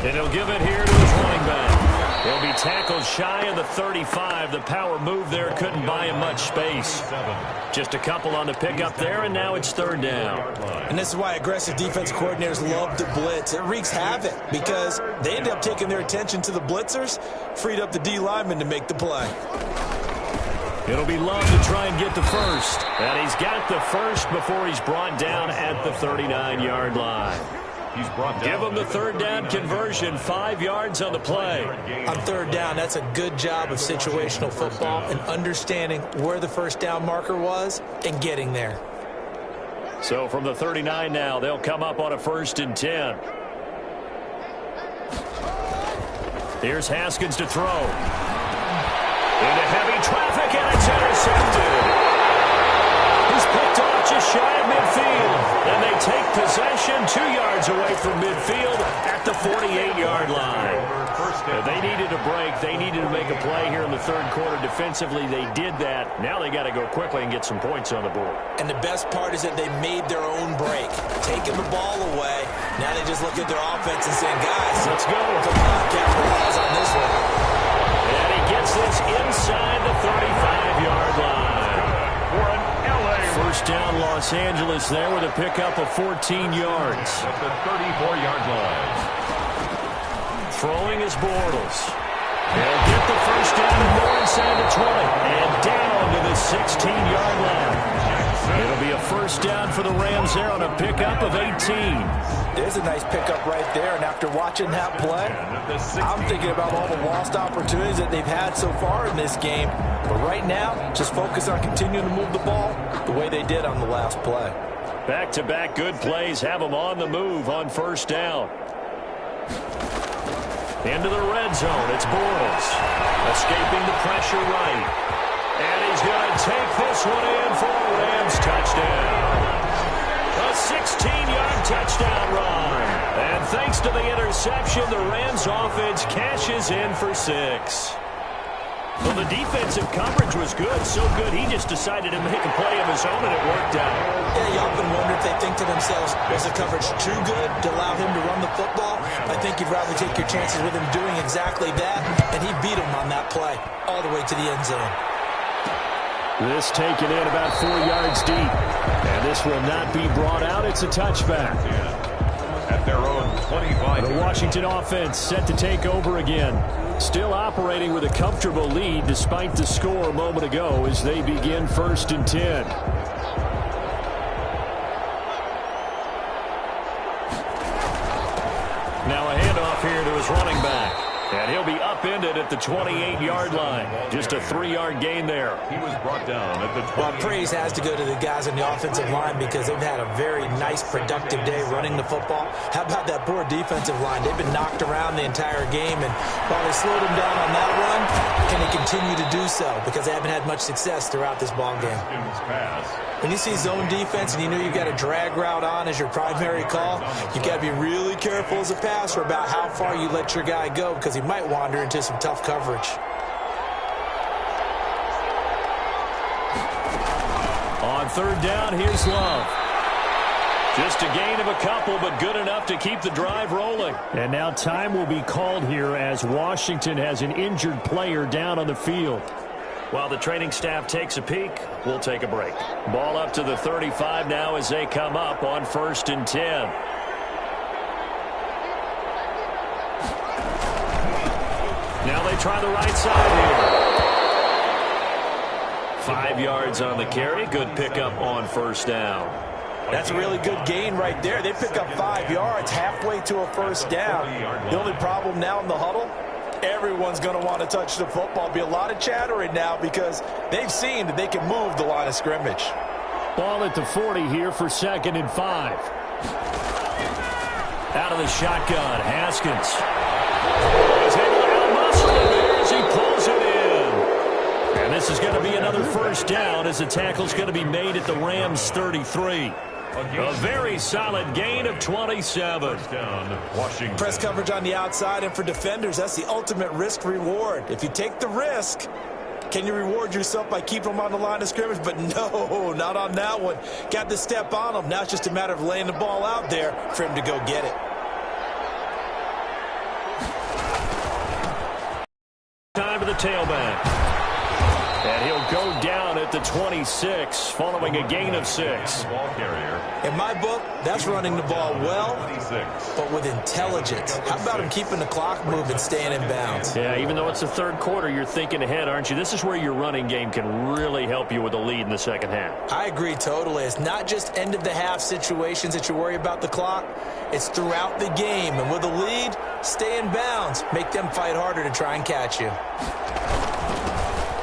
And he'll give it here to his running back. He'll be tackled shy of the 35. The power move there couldn't buy him much space. Just a couple on the pickup there, and now it's 3rd down. And this is why aggressive defense coordinators love to blitz. It wreaks havoc because they end up taking their attention to the blitzers, freed up the D lineman to make the play. It'll be Love to try and get the first. And he's got the first before he's brought down at the 39-yard line. Give him the 3rd down conversion, 5 yards on the play. On 3rd down, that's a good job of situational football and understanding where the first down marker was and getting there. So from the 39 now, they'll come up on a 1st and 10. Here's Haskins to throw. Into heavy traffic, and it's intercepted. He's picked off just shy of midfield. And they take possession 2 yards away from midfield at the 48-yard line. They needed a break. They needed to make a play here in the 3rd quarter. Defensively, they did that. Now they got to go quickly and get some points on the board. And the best part is that they made their own break, taking the ball away. Now they just look at their offense and saying, guys, let's go. Come on, capitalize on this one. And he gets this inside the 35-yard line. For an LA. 1st down, Los Angeles there with a pickup of 14 yards. At the 34-yard line. Throwing is Bortles. He'll get the first down and more inside the 20. And down to the 16-yard line. It'll be a 1st down for the Rams there on a pickup of 18. There's a nice pickup right there, and after watching that play, I'm thinking about all the lost opportunities that they've had so far in this game. But right now, just focus on continuing to move the ball the way they did on the last play. Back-to-back good plays have them on the move on 1st down. Into the red zone, it's Bortles. Escaping the pressure right. And he's going to take this one in for a Rams touchdown. A 16-yard touchdown run. And thanks to the interception, the Rams offense cashes in for 6. Well, the defensive coverage was good, so good he just decided to make a play of his own, and it worked out. Yeah, you often wonder if they think to themselves, was the coverage too good to allow him to run the football? I think you'd rather take your chances with him doing exactly that, and he beat him on that play all the way to the end zone. This taken in about 4 yards deep. And this will not be brought out. It's a touchback. At their own 25. The Washington offense set to take over again. Still operating with a comfortable lead despite the score a moment ago as they begin 1st and 10. Now a handoff here to his running back. And he'll be upended at the 28-yard line. Just a 3-yard gain there. He was brought down at the 20. Well, praise has to go to the guys on the offensive line because they've had a very nice, productive day running the football. How about that poor defensive line? They've been knocked around the entire game, and while they slowed them down on that run, can they continue to do so? Because they haven't had much success throughout this ball game. When you see zone defense and you know you've got a drag route on as your primary call, you've got to be really careful as a passer about how far you let your guy go because he might wander into some tough coverage. On 3rd down, here's Love. Just a gain of a couple, but good enough to keep the drive rolling. And now time will be called here as Washington has an injured player down on the field. While the training staff takes a peek, we'll take a break. Ball up to the 35 now as they come up on 1st and 10. Now they try the right side here. 5 yards on the carry. Good pickup on first down. That's a really good gain right there. They pick up 5 yards halfway to a first down. The only problem now in the huddle, everyone's going to want to touch the football. Be a lot of chattering now because they've seen that they can move the line of scrimmage. Ball at the 40 here for 2nd and 5. Out of the shotgun, Haskins. He's able to out-muscle him there as he pulls it in. And this is going to be another first down as the tackle's going to be made at the Rams' 33. A very solid gain of 27. Washington. Press coverage on the outside, and for defenders, that's the ultimate risk-reward. If you take the risk, can you reward yourself by keeping them on the line of scrimmage? But no, not on that one. Got to step on them. Now it's just a matter of laying the ball out there for him to go get it. Time for the tailback. And he'll go down at the 26 following a gain of 6. Ball carrier. In my book, that's running the ball well, 26. but with intelligence. How about him keeping the clock moving, staying in bounds? Yeah, even though it's the third quarter, you're thinking ahead, aren't you? This is where your running game can really help you with a lead in the second half. I agree totally. It's not just end-of-the-half situations that you worry about the clock. It's throughout the game. And with a lead, stay in bounds. Make them fight harder to try and catch you.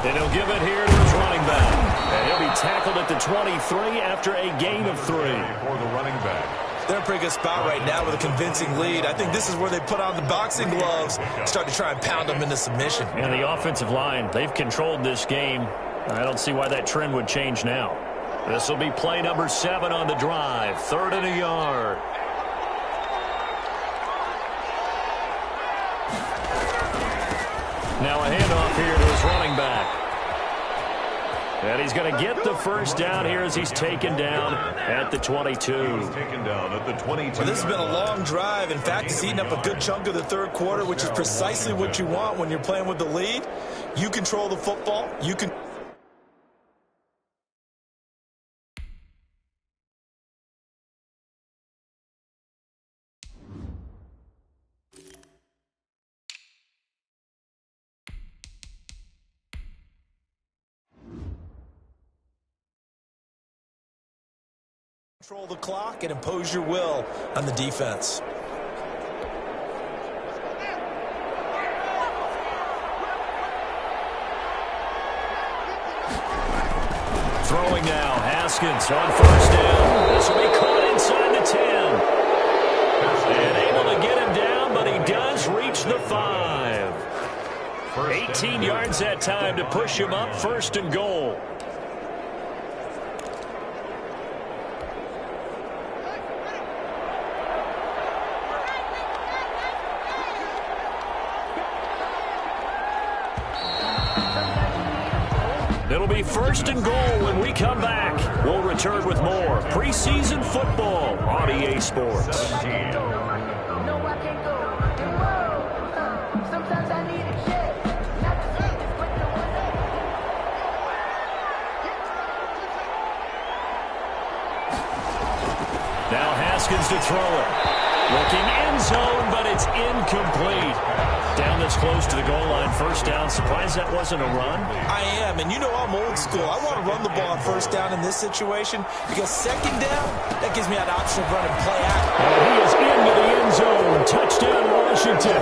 And he'll give it here to his running back. And he'll be tackled at the 23 after a gain of 3. For the running back. They're in a pretty good spot right now with a convincing lead. I think this is where they put on the boxing gloves, start to try and pound them into submission. And the offensive line, they've controlled this game. I don't see why that trend would change now. This will be play number 7 on the drive. 3rd and a yard. Now a handoff here to his running back. And he's going to get the first down here as he's taken down at the 22. He's taken down at the 22. Well, this has been a long drive. In fact, he's eaten up a good chunk of the third quarter, which is precisely what you want when you're playing with the lead. You control the football. You can. Control the clock and impose your will on the defense. Throwing now, Haskins on first down. This will be caught inside the 10. And able to get him down, but he does reach the 5. 18 yards that time to push him up, 1st and goal. It'll be 1st and goal when we come back. We'll return with more preseason football on EA Sports. Now Haskins to throw it. Looking end zone, but it's incomplete. Down this close to the goal line, 1st down. Surprised that wasn't a run? I am, and you know I'm old school. I want to run the ball on 1st down in this situation because 2nd down, that gives me an option of running play action. And he is into the end zone. Touchdown, Washington.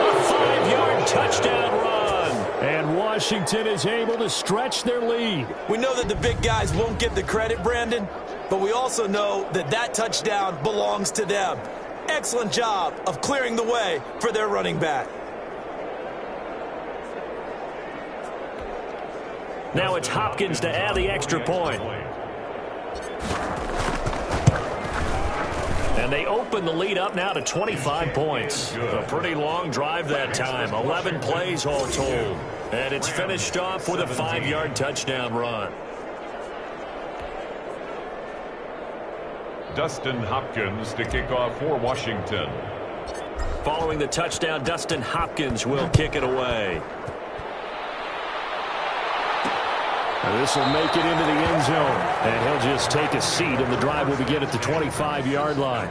A 5-yard touchdown run. And Washington is able to stretch their lead. We know that the big guys won't get the credit, Brandon, but we also know that that touchdown belongs to them. Excellent job of clearing the way for their running back. Now it's Hopkins to add the extra point. And they open the lead up now to 25 points. A pretty long drive that time. 11 plays all told. And it's finished off with a 5-yard touchdown run. Dustin Hopkins to kick off for Washington. Following the touchdown, Dustin Hopkins will kick it away. This will make it into the end zone. And he'll just take a seat, and the drive will begin at the 25-yard line.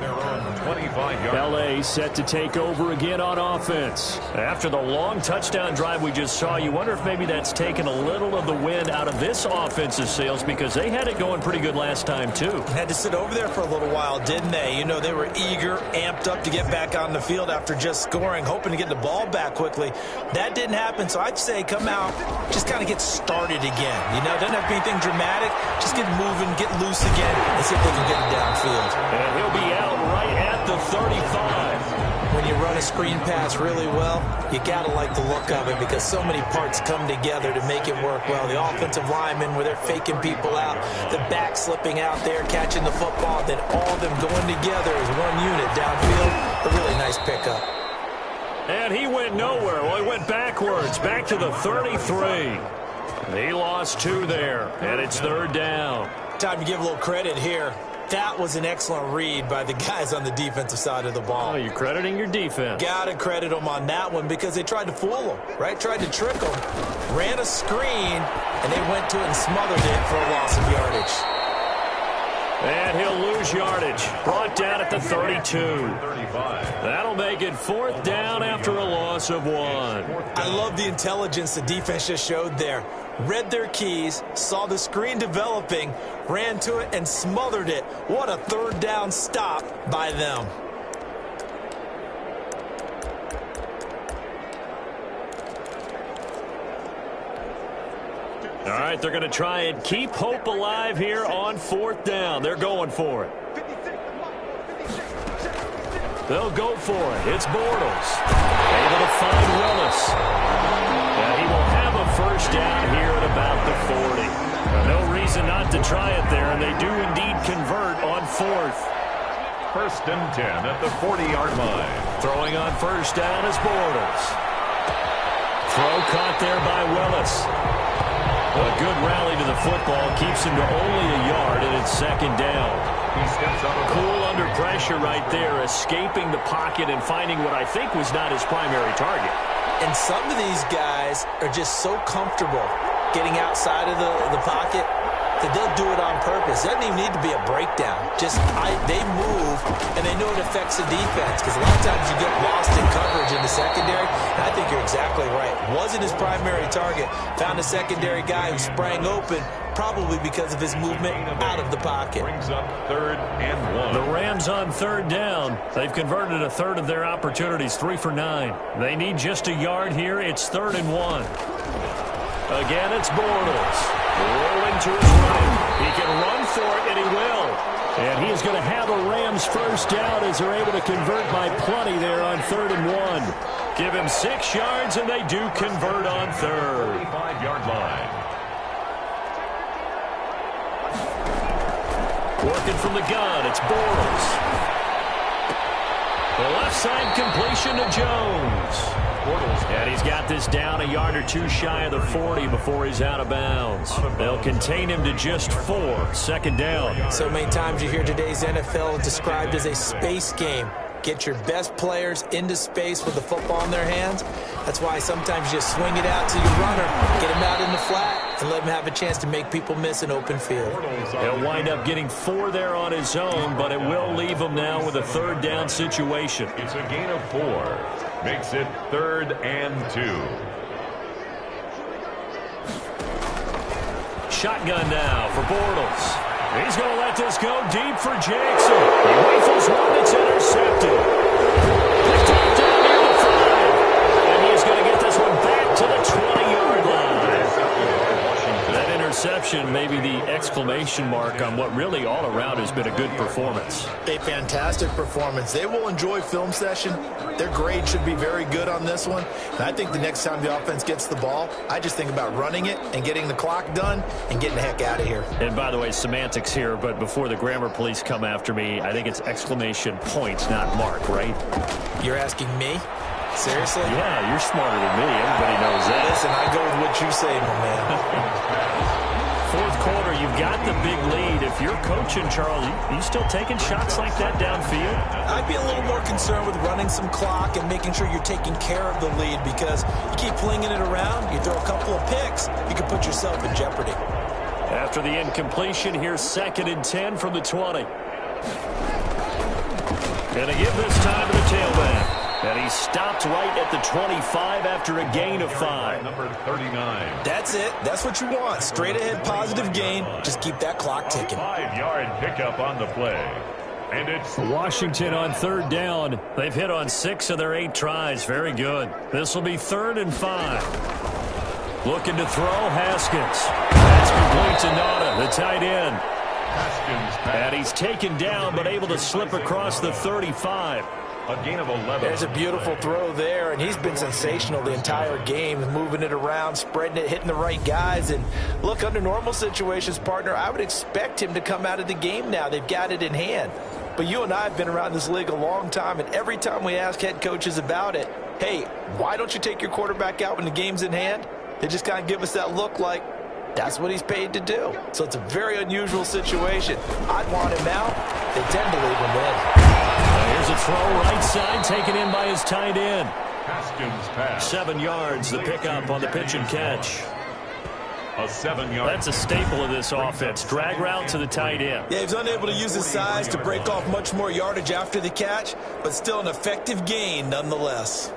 L.A. set to take over again on offense. After the long touchdown drive we just saw, you wonder if maybe that's taken a little of the wind out of this offense's sails, because they had it going pretty good last time, too. Had to sit over there for a little while, didn't they? You know, they were eager, amped up to get back on the field after just scoring, hoping to get the ball back quickly. That didn't happen, so I'd say come out, just kind of get started again. You know, doesn't have to be anything dramatic. Just get moving, get loose again, and see if they can get it downfield. And he'll be out right at the 35. When you run a screen pass really well, you got to like the look of it because so many parts come together to make it work well. The offensive linemen, where they're faking people out, the back slipping out there, catching the football, then all of them going together as one unit downfield. A really nice pickup. And he went nowhere. Well, he went backwards, back to the 33. He lost 2 there, and it's 3rd down. Time to give a little credit here. That was an excellent read by the guys on the defensive side of the ball. Oh, you're crediting your defense. Got to credit them on that one because they tried to fool them, right? Tried to trick them. Ran a screen, and they went to it and smothered it for a loss of yardage. And he'll lose yardage. Brought down at the 32. That'll make it 4th down after a loss of 1. I love the intelligence the defense just showed there. Read their keys, saw the screen developing, ran to it, and smothered it. What a 3rd down stop by them. All right, they're going to try and keep hope alive here on 4th down. They're going for it. They'll go for it. It's Bortles. Able to find Willis. And he will have a 1st down here at about the 40. No reason not to try it there, and they do indeed convert on 4th. 1st and 10 at the 40-yard line. Throwing on 1st down is Bortles. Throw caught there by Willis. A good rally to the football keeps him to only a yard, and it's 2nd down. He steps out of Cool under pressure right there, escaping the pocket and finding what I think was not his primary target. And some of these guys are just so comfortable getting outside of the pocket that they'll do it on purpose. It doesn't even need to be a breakdown. Just they move, and they know it affects the defense because a lot of times you get lost in coverage in the secondary, and I think you're exactly right. Wasn't his primary target. Found a secondary guy who sprang open, probably because of his movement out of the pocket. Brings up 3rd and 1. The Rams on 3rd down. They've converted a 1/3 of their opportunities, 3 for 9. They need just a yard here. It's 3rd and 1. Again, it's Bortles. Rolling to his right. He can run for it, and he will. And he's going to have a Rams 1st down as they're able to convert by plenty there on 3rd and 1. Give him 6 yards, and they do convert on 3rd. 35-yard line. Working from the gun, it's Bortles. The left side completion to Jones. And he's got this down a yard or 2 shy of the 40 before he's out of bounds. They'll contain him to just 4. 2nd down. So many times you hear today's NFL described as a space game. Get your best players into space with the football in their hands. That's why sometimes you just swing it out to your runner, get him out in the flat, and let him have a chance to make people miss an open field. He'll wind up getting 4 there on his own, but it will leave him now with a 3rd down situation. It's a gain of 4. Makes it 3rd and 2. Shotgun now for Bortles. He's going to let this go deep for Jackson. He rifles one. It's intercepted. Picked up down near the 5. And he's going to get this one back to the 20-yard line. That interception may be the exclamation mark on what really all around has been a good performance. A fantastic performance. They will enjoy film session. Their grade should be very good on this one. And I think the next time the offense gets the ball, I just think about running it and getting the clock done and getting the heck out of here. And by the way, semantics here, but before the grammar police come after me, I think it's exclamation points, not mark, right? You're asking me? Seriously? Yeah, you're smarter than me. Everybody knows that. Listen, I go with what you say, my man. 4th quarter, you've got the big lead. If you're coaching, Charles, you still taking shots like that downfield? I'd be a little more concerned with running some clock and making sure you're taking care of the lead because you keep flinging it around, you throw a couple of picks, you can put yourself in jeopardy. After the incompletion, here's 2nd and 10 from the 20. And they give this time to the tailback. And he stopped right at the 25 after a gain of 5. Number 39. That's it. That's what you want. Straight ahead positive gain. Just keep that clock ticking. 5-yard pickup on the play. And it's Washington on 3rd down. They've hit on 6 of their 8 tries. Very good. This will be 3rd and 5. Looking to throw, Haskins. That's complete to Nauta, the tight end. Haskins. And he's taken down but able to slip across the 35. A gain of 11. There's a beautiful throw there, and he's been sensational the entire game, moving it around, spreading it, hitting the right guys. And look, under normal situations, partner, I would expect him to come out of the game now. They've got it in hand. But you and I have been around this league a long time, and every time we ask head coaches about it, hey, why don't you take your quarterback out when the game's in hand? They just kind of give us that look like that's what he's paid to do. So it's a very unusual situation. I'd want him out. They tend to leave him in. Here's a throw right side taken in by his tight end. Haskins pass. 7 yards, the pickup on the pitch and catch. A 7-yard. That's a staple of this offense. Drag route to the tight end. Yeah, he was unable to use his size to break off much more yardage after the catch, but still an effective gain nonetheless.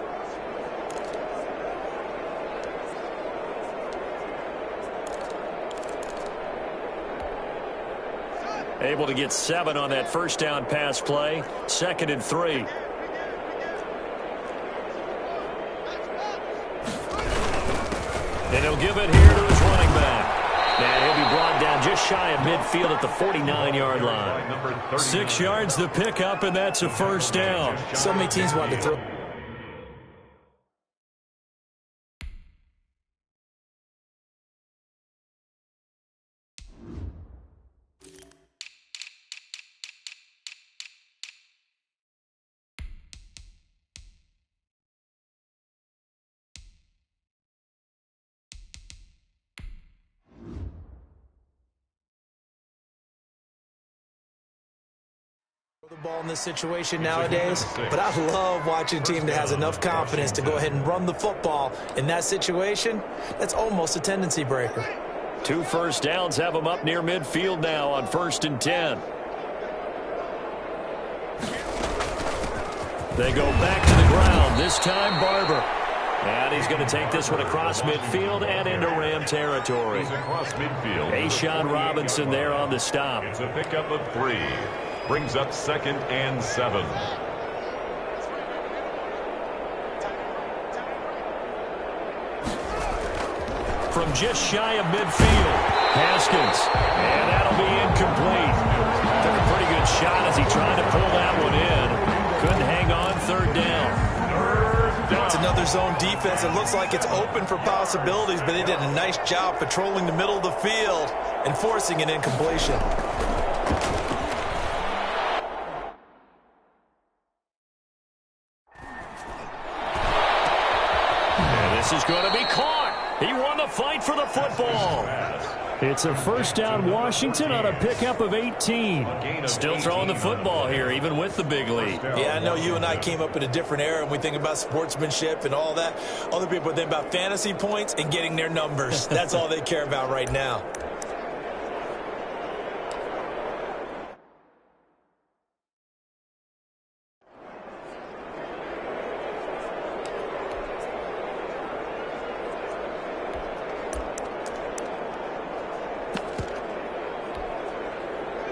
Able to get 7 on that first down pass play. 2nd and 3. And he'll give it here to his running back. And he'll be brought down just shy of midfield at the 49-yard line. 6 yards the pickup, and that's a first down. So many teams wanted to throw. The ball in this situation nowadays, but I love watching a team that has enough confidence to go ahead and run the football. In that situation, that's almost a tendency breaker. 2 first downs have them up near midfield now on 1st and 10. They go back to the ground, this time Barber. And he's going to take this one across midfield and into Ram territory. He's across midfield. A'Shawn Robinson there on the stop. It's a pickup of 3. Brings up 2nd and 7. From just shy of midfield, Haskins. And that'll be incomplete. Took a pretty good shot as he tried to pull that one in. Couldn't hang on, 3rd down. It's another zone defense. It looks like it's open for possibilities, but they did a nice job patrolling the middle of the field and forcing an incompletion. Is going to be caught. He won the fight for the football. It's a first down Washington on a pickup of 18. Still throwing the football here, even with the big lead. Yeah, I know you and I came up in a different era, and we think about sportsmanship and all that. Other people think about fantasy points and getting their numbers. That's all they care about right now.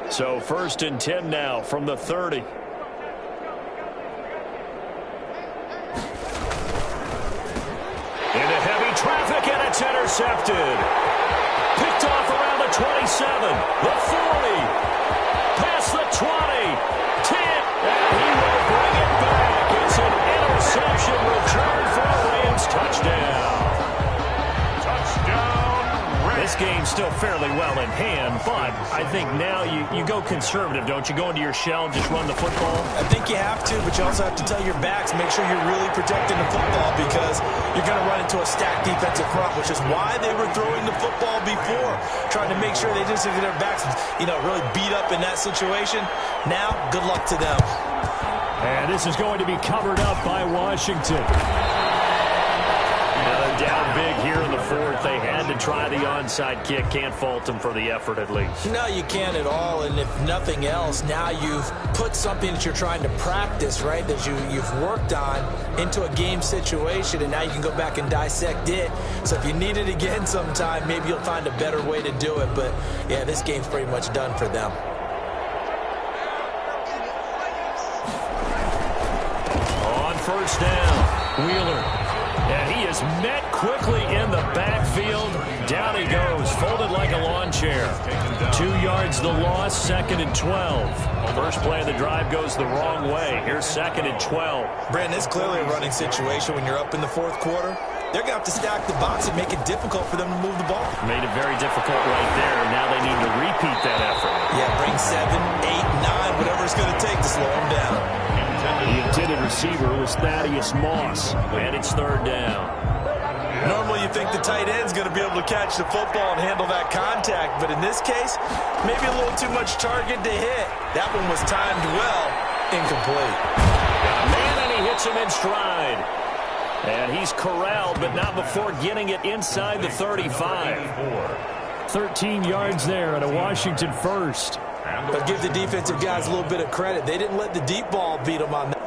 So 1st and 10 now from the 30. Into heavy traffic, and it's intercepted. Picked off around the 27, the 40, past the 20, 10, and he will bring it back. It's an interception return for a Rams touchdown. This game's still fairly well in hand, but I think now you go conservative, don't you? Go into your shell and just run the football? I think you have to, but you also have to tell your backs, make sure you're really protecting the football because you're going to run into a stacked defensive front, which is why they were throwing the football before, trying to make sure they didn't get their backs, really beat up in that situation. Now, good luck to them. And this is going to be covered up by Washington. down big here in the fourth. They had to try the onside kick. Can't fault them for the effort at least. No, you can't at all. And if nothing else, now you've put something that you're trying to practice, right, that you've worked on into a game situation, and now you can go back and dissect it. So if you need it again sometime, maybe you'll find a better way to do it. But, yeah, this game's pretty much done for them. On first down, Wheeler. And he is met quickly in the backfield. Down he goes, folded like a lawn chair. 2 yards the loss, 2nd and 12. First play of the drive goes the wrong way. Here's 2nd and 12. Brandon, it's clearly a running situation when you're up in the fourth quarter. They're going to have to stack the box and make it difficult for them to move the ball. Made it very difficult right there. Now they need to repeat that effort. Yeah, bring 7, 8, 9, whatever it's going to take to slow them down. The intended receiver was Thaddeus Moss, and it's 3rd down. Normally you think the tight end's going to be able to catch the football and handle that contact, but in this case, maybe a little too much target to hit. That one was timed well, incomplete. Man, and he hits him in stride. And he's corralled, but not before getting it inside the 35. 13 yards there and a Washington first. But give the defensive guys a little bit of credit. They didn't let the deep ball beat them on that.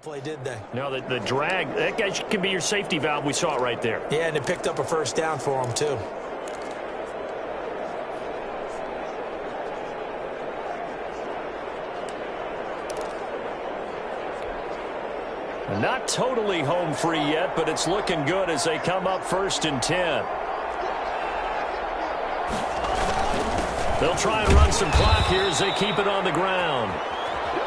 Play, did they? No, the drag, that guy can be your safety valve. We saw it right there. Yeah, and it picked up a first down for him, too. Not totally home free yet, but it's looking good as they come up 1st and 10. They'll try and run some clock here as they keep it on the ground.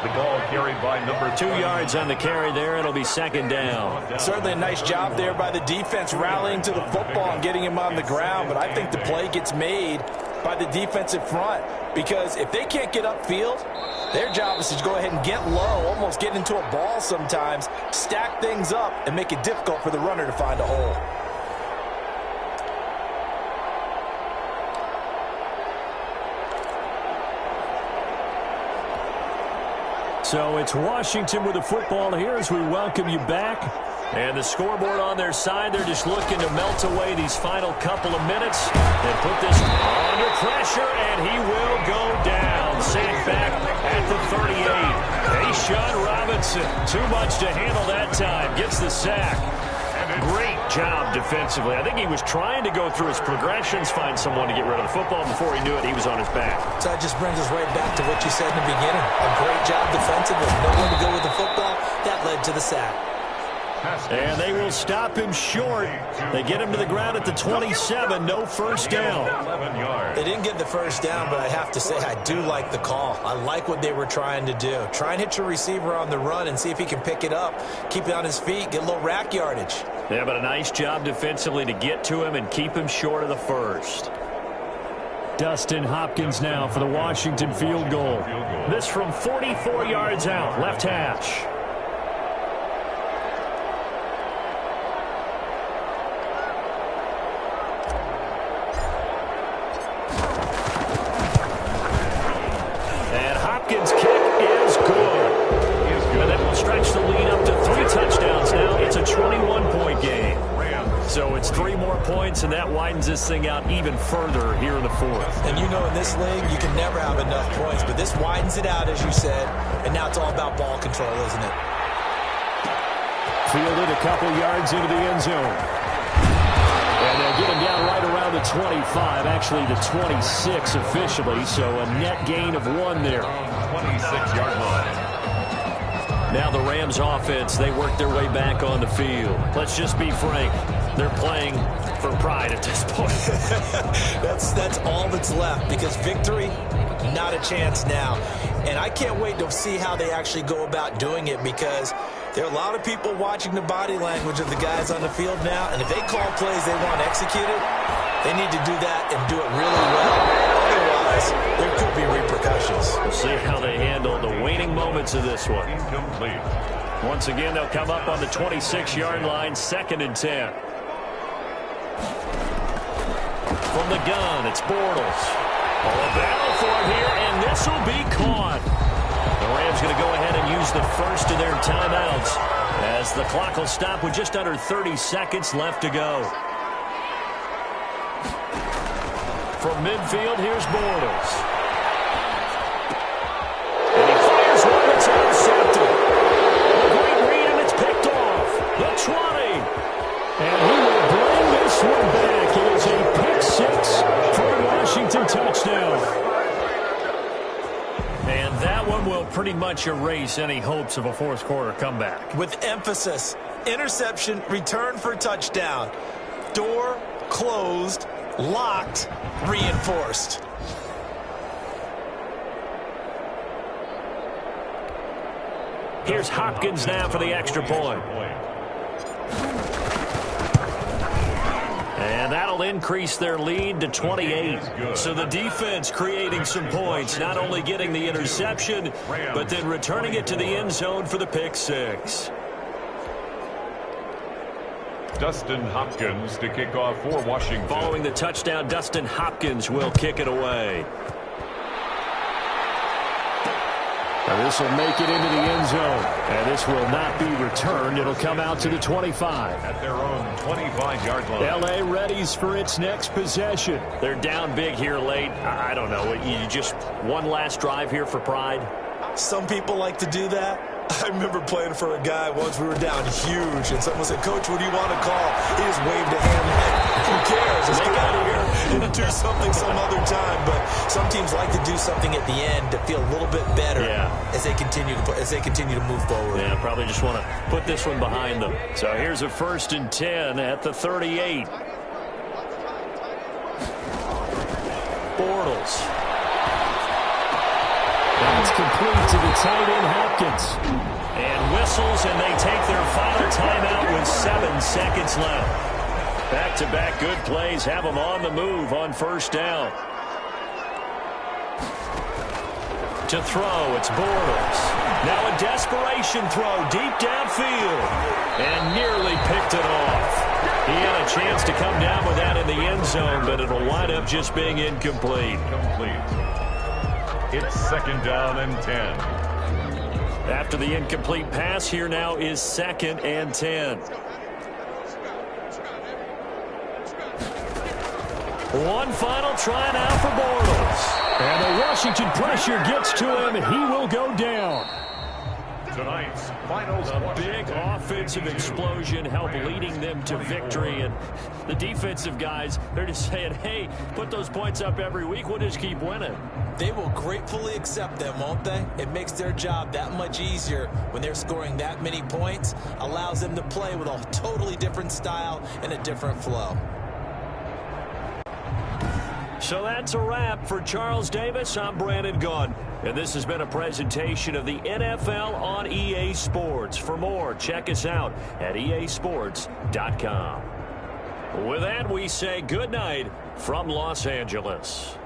The ball carried by number 2 yards on the carry there. It'll be 2nd down. Certainly a nice job there by the defense rallying to the football and getting him on the ground, but I think the play gets made by the defensive front because if they can't get upfield, their job is to go ahead and get low, almost get into a ball sometimes, stack things up, and make it difficult for the runner to find a hole. So it's Washington with the football here as we welcome you back. And the scoreboard on their side, they're just looking to melt away these final couple of minutes and put this under pressure, and he will go down. Sacked back at the 38. Deshaun Robinson, too much to handle that time, gets the sack. Great job defensively. I think he was trying to go through his progressions, find someone to get rid of the football. Before he knew it, he was on his back. So that just brings us right back to what you said in the beginning. A great job defensively. Nowhere to go with the football. That led to the sack. And they will stop him short. They get him to the ground at the 27. No first down. They didn't get the first down, but I have to say I do like the call. I like what they were trying to do. Try and hit your receiver on the run and see if he can pick it up, keep it on his feet, get a little rack yardage. Yeah, but a nice job defensively to get to him and keep him short of the first. Dustin Hopkins now for the Washington field goal. This from 44 yards out, left hash. And Hopkins' kick is good. And that will stretch the lead up to 3 touchdowns now. It's a 21-point game. So it's 3 more points, and that widens this thing out even further here in the fourth. And you know in this league, you can never have enough points, but this widens it out, as you said, and now it's all about ball control, isn't it? Fielded a couple yards into the end zone. And they'll get him down right around the 25, actually the 26 officially, so a net gain of 1 there. 26-yard line. Now the Rams offense, they work their way back on the field. Let's just be frank. They're playing for pride at this point. That's all that's left because victory, not a chance now. And I can't wait to see how they actually go about doing it because there are a lot of people watching the body language of the guys on the field now, and if they call plays they want executed, they need to do that and do it really well. Otherwise, this, there could be repercussions. We'll see how they handle the waning moments of this one. Incomplete. Once again, they'll come up on the 26-yard line, 2nd and 10. From the gun, it's Bortles. Oh, a battle for it here, and this will be caught. The Rams going to go ahead and use the first of their timeouts as the clock will stop with just under 30 seconds left to go. From midfield, here's Bortles. And he fires one that's intercepted. A great read, and it's picked off. The 20. And he will bring this one back. It is a pick six for a Washington touchdown. And that one will pretty much erase any hopes of a fourth quarter comeback. With emphasis, interception, return for touchdown. Door closed, locked, reinforced. Here's Hopkins now for the extra point. And that'll increase their lead to 28. So the defense creating some points, not only getting the interception, but then returning it to the end zone for the pick six. Dustin Hopkins to kick off for Washington. Following the touchdown, Dustin Hopkins will kick it away. And this will make it into the end zone. And this will not be returned. It'll come out to the 25. At their own 25-yard line. L.A. readies for its next possession. They're down big here late. I don't know. You just one last drive here for pride? Some people like to do that. I remember playing for a guy once. We were down huge, and someone said, "Coach, what do you want to call?" He just waved a hand like, "Who cares? Let's get out of here and do something some other time." But some teams like to do something at the end to feel a little bit better as they continue to move forward. Yeah, probably just want to put this one behind them. So here's a 1st and 10 at the 38. Bortles. That's complete to the tight end, Hopkins. And whistles, and they take their final timeout with 7 seconds left. Back-to-back good plays have them on the move on 1st down. To throw, it's Bortles. Now a desperation throw deep downfield. And nearly picked it off. He had a chance to come down with that in the end zone, but it'll wind up just being incomplete. It's 2nd down and 10. After the incomplete pass, here now is 2nd and 10. One final try now for Bortles. And the Washington pressure gets to him. He will go down. Tonight's finals. A big offensive explosion helped leading them to victory. And the defensive guys, they're just saying, hey, put those points up every week. We'll just keep winning. They will gratefully accept them, won't they? It makes their job that much easier when they're scoring that many points. Allows them to play with a totally different style and a different flow. So that's a wrap for Charles Davis. I'm Brandon Gaudin, and this has been a presentation of the NFL on EA Sports. For more, check us out at easports.com. With that, we say good night from Los Angeles.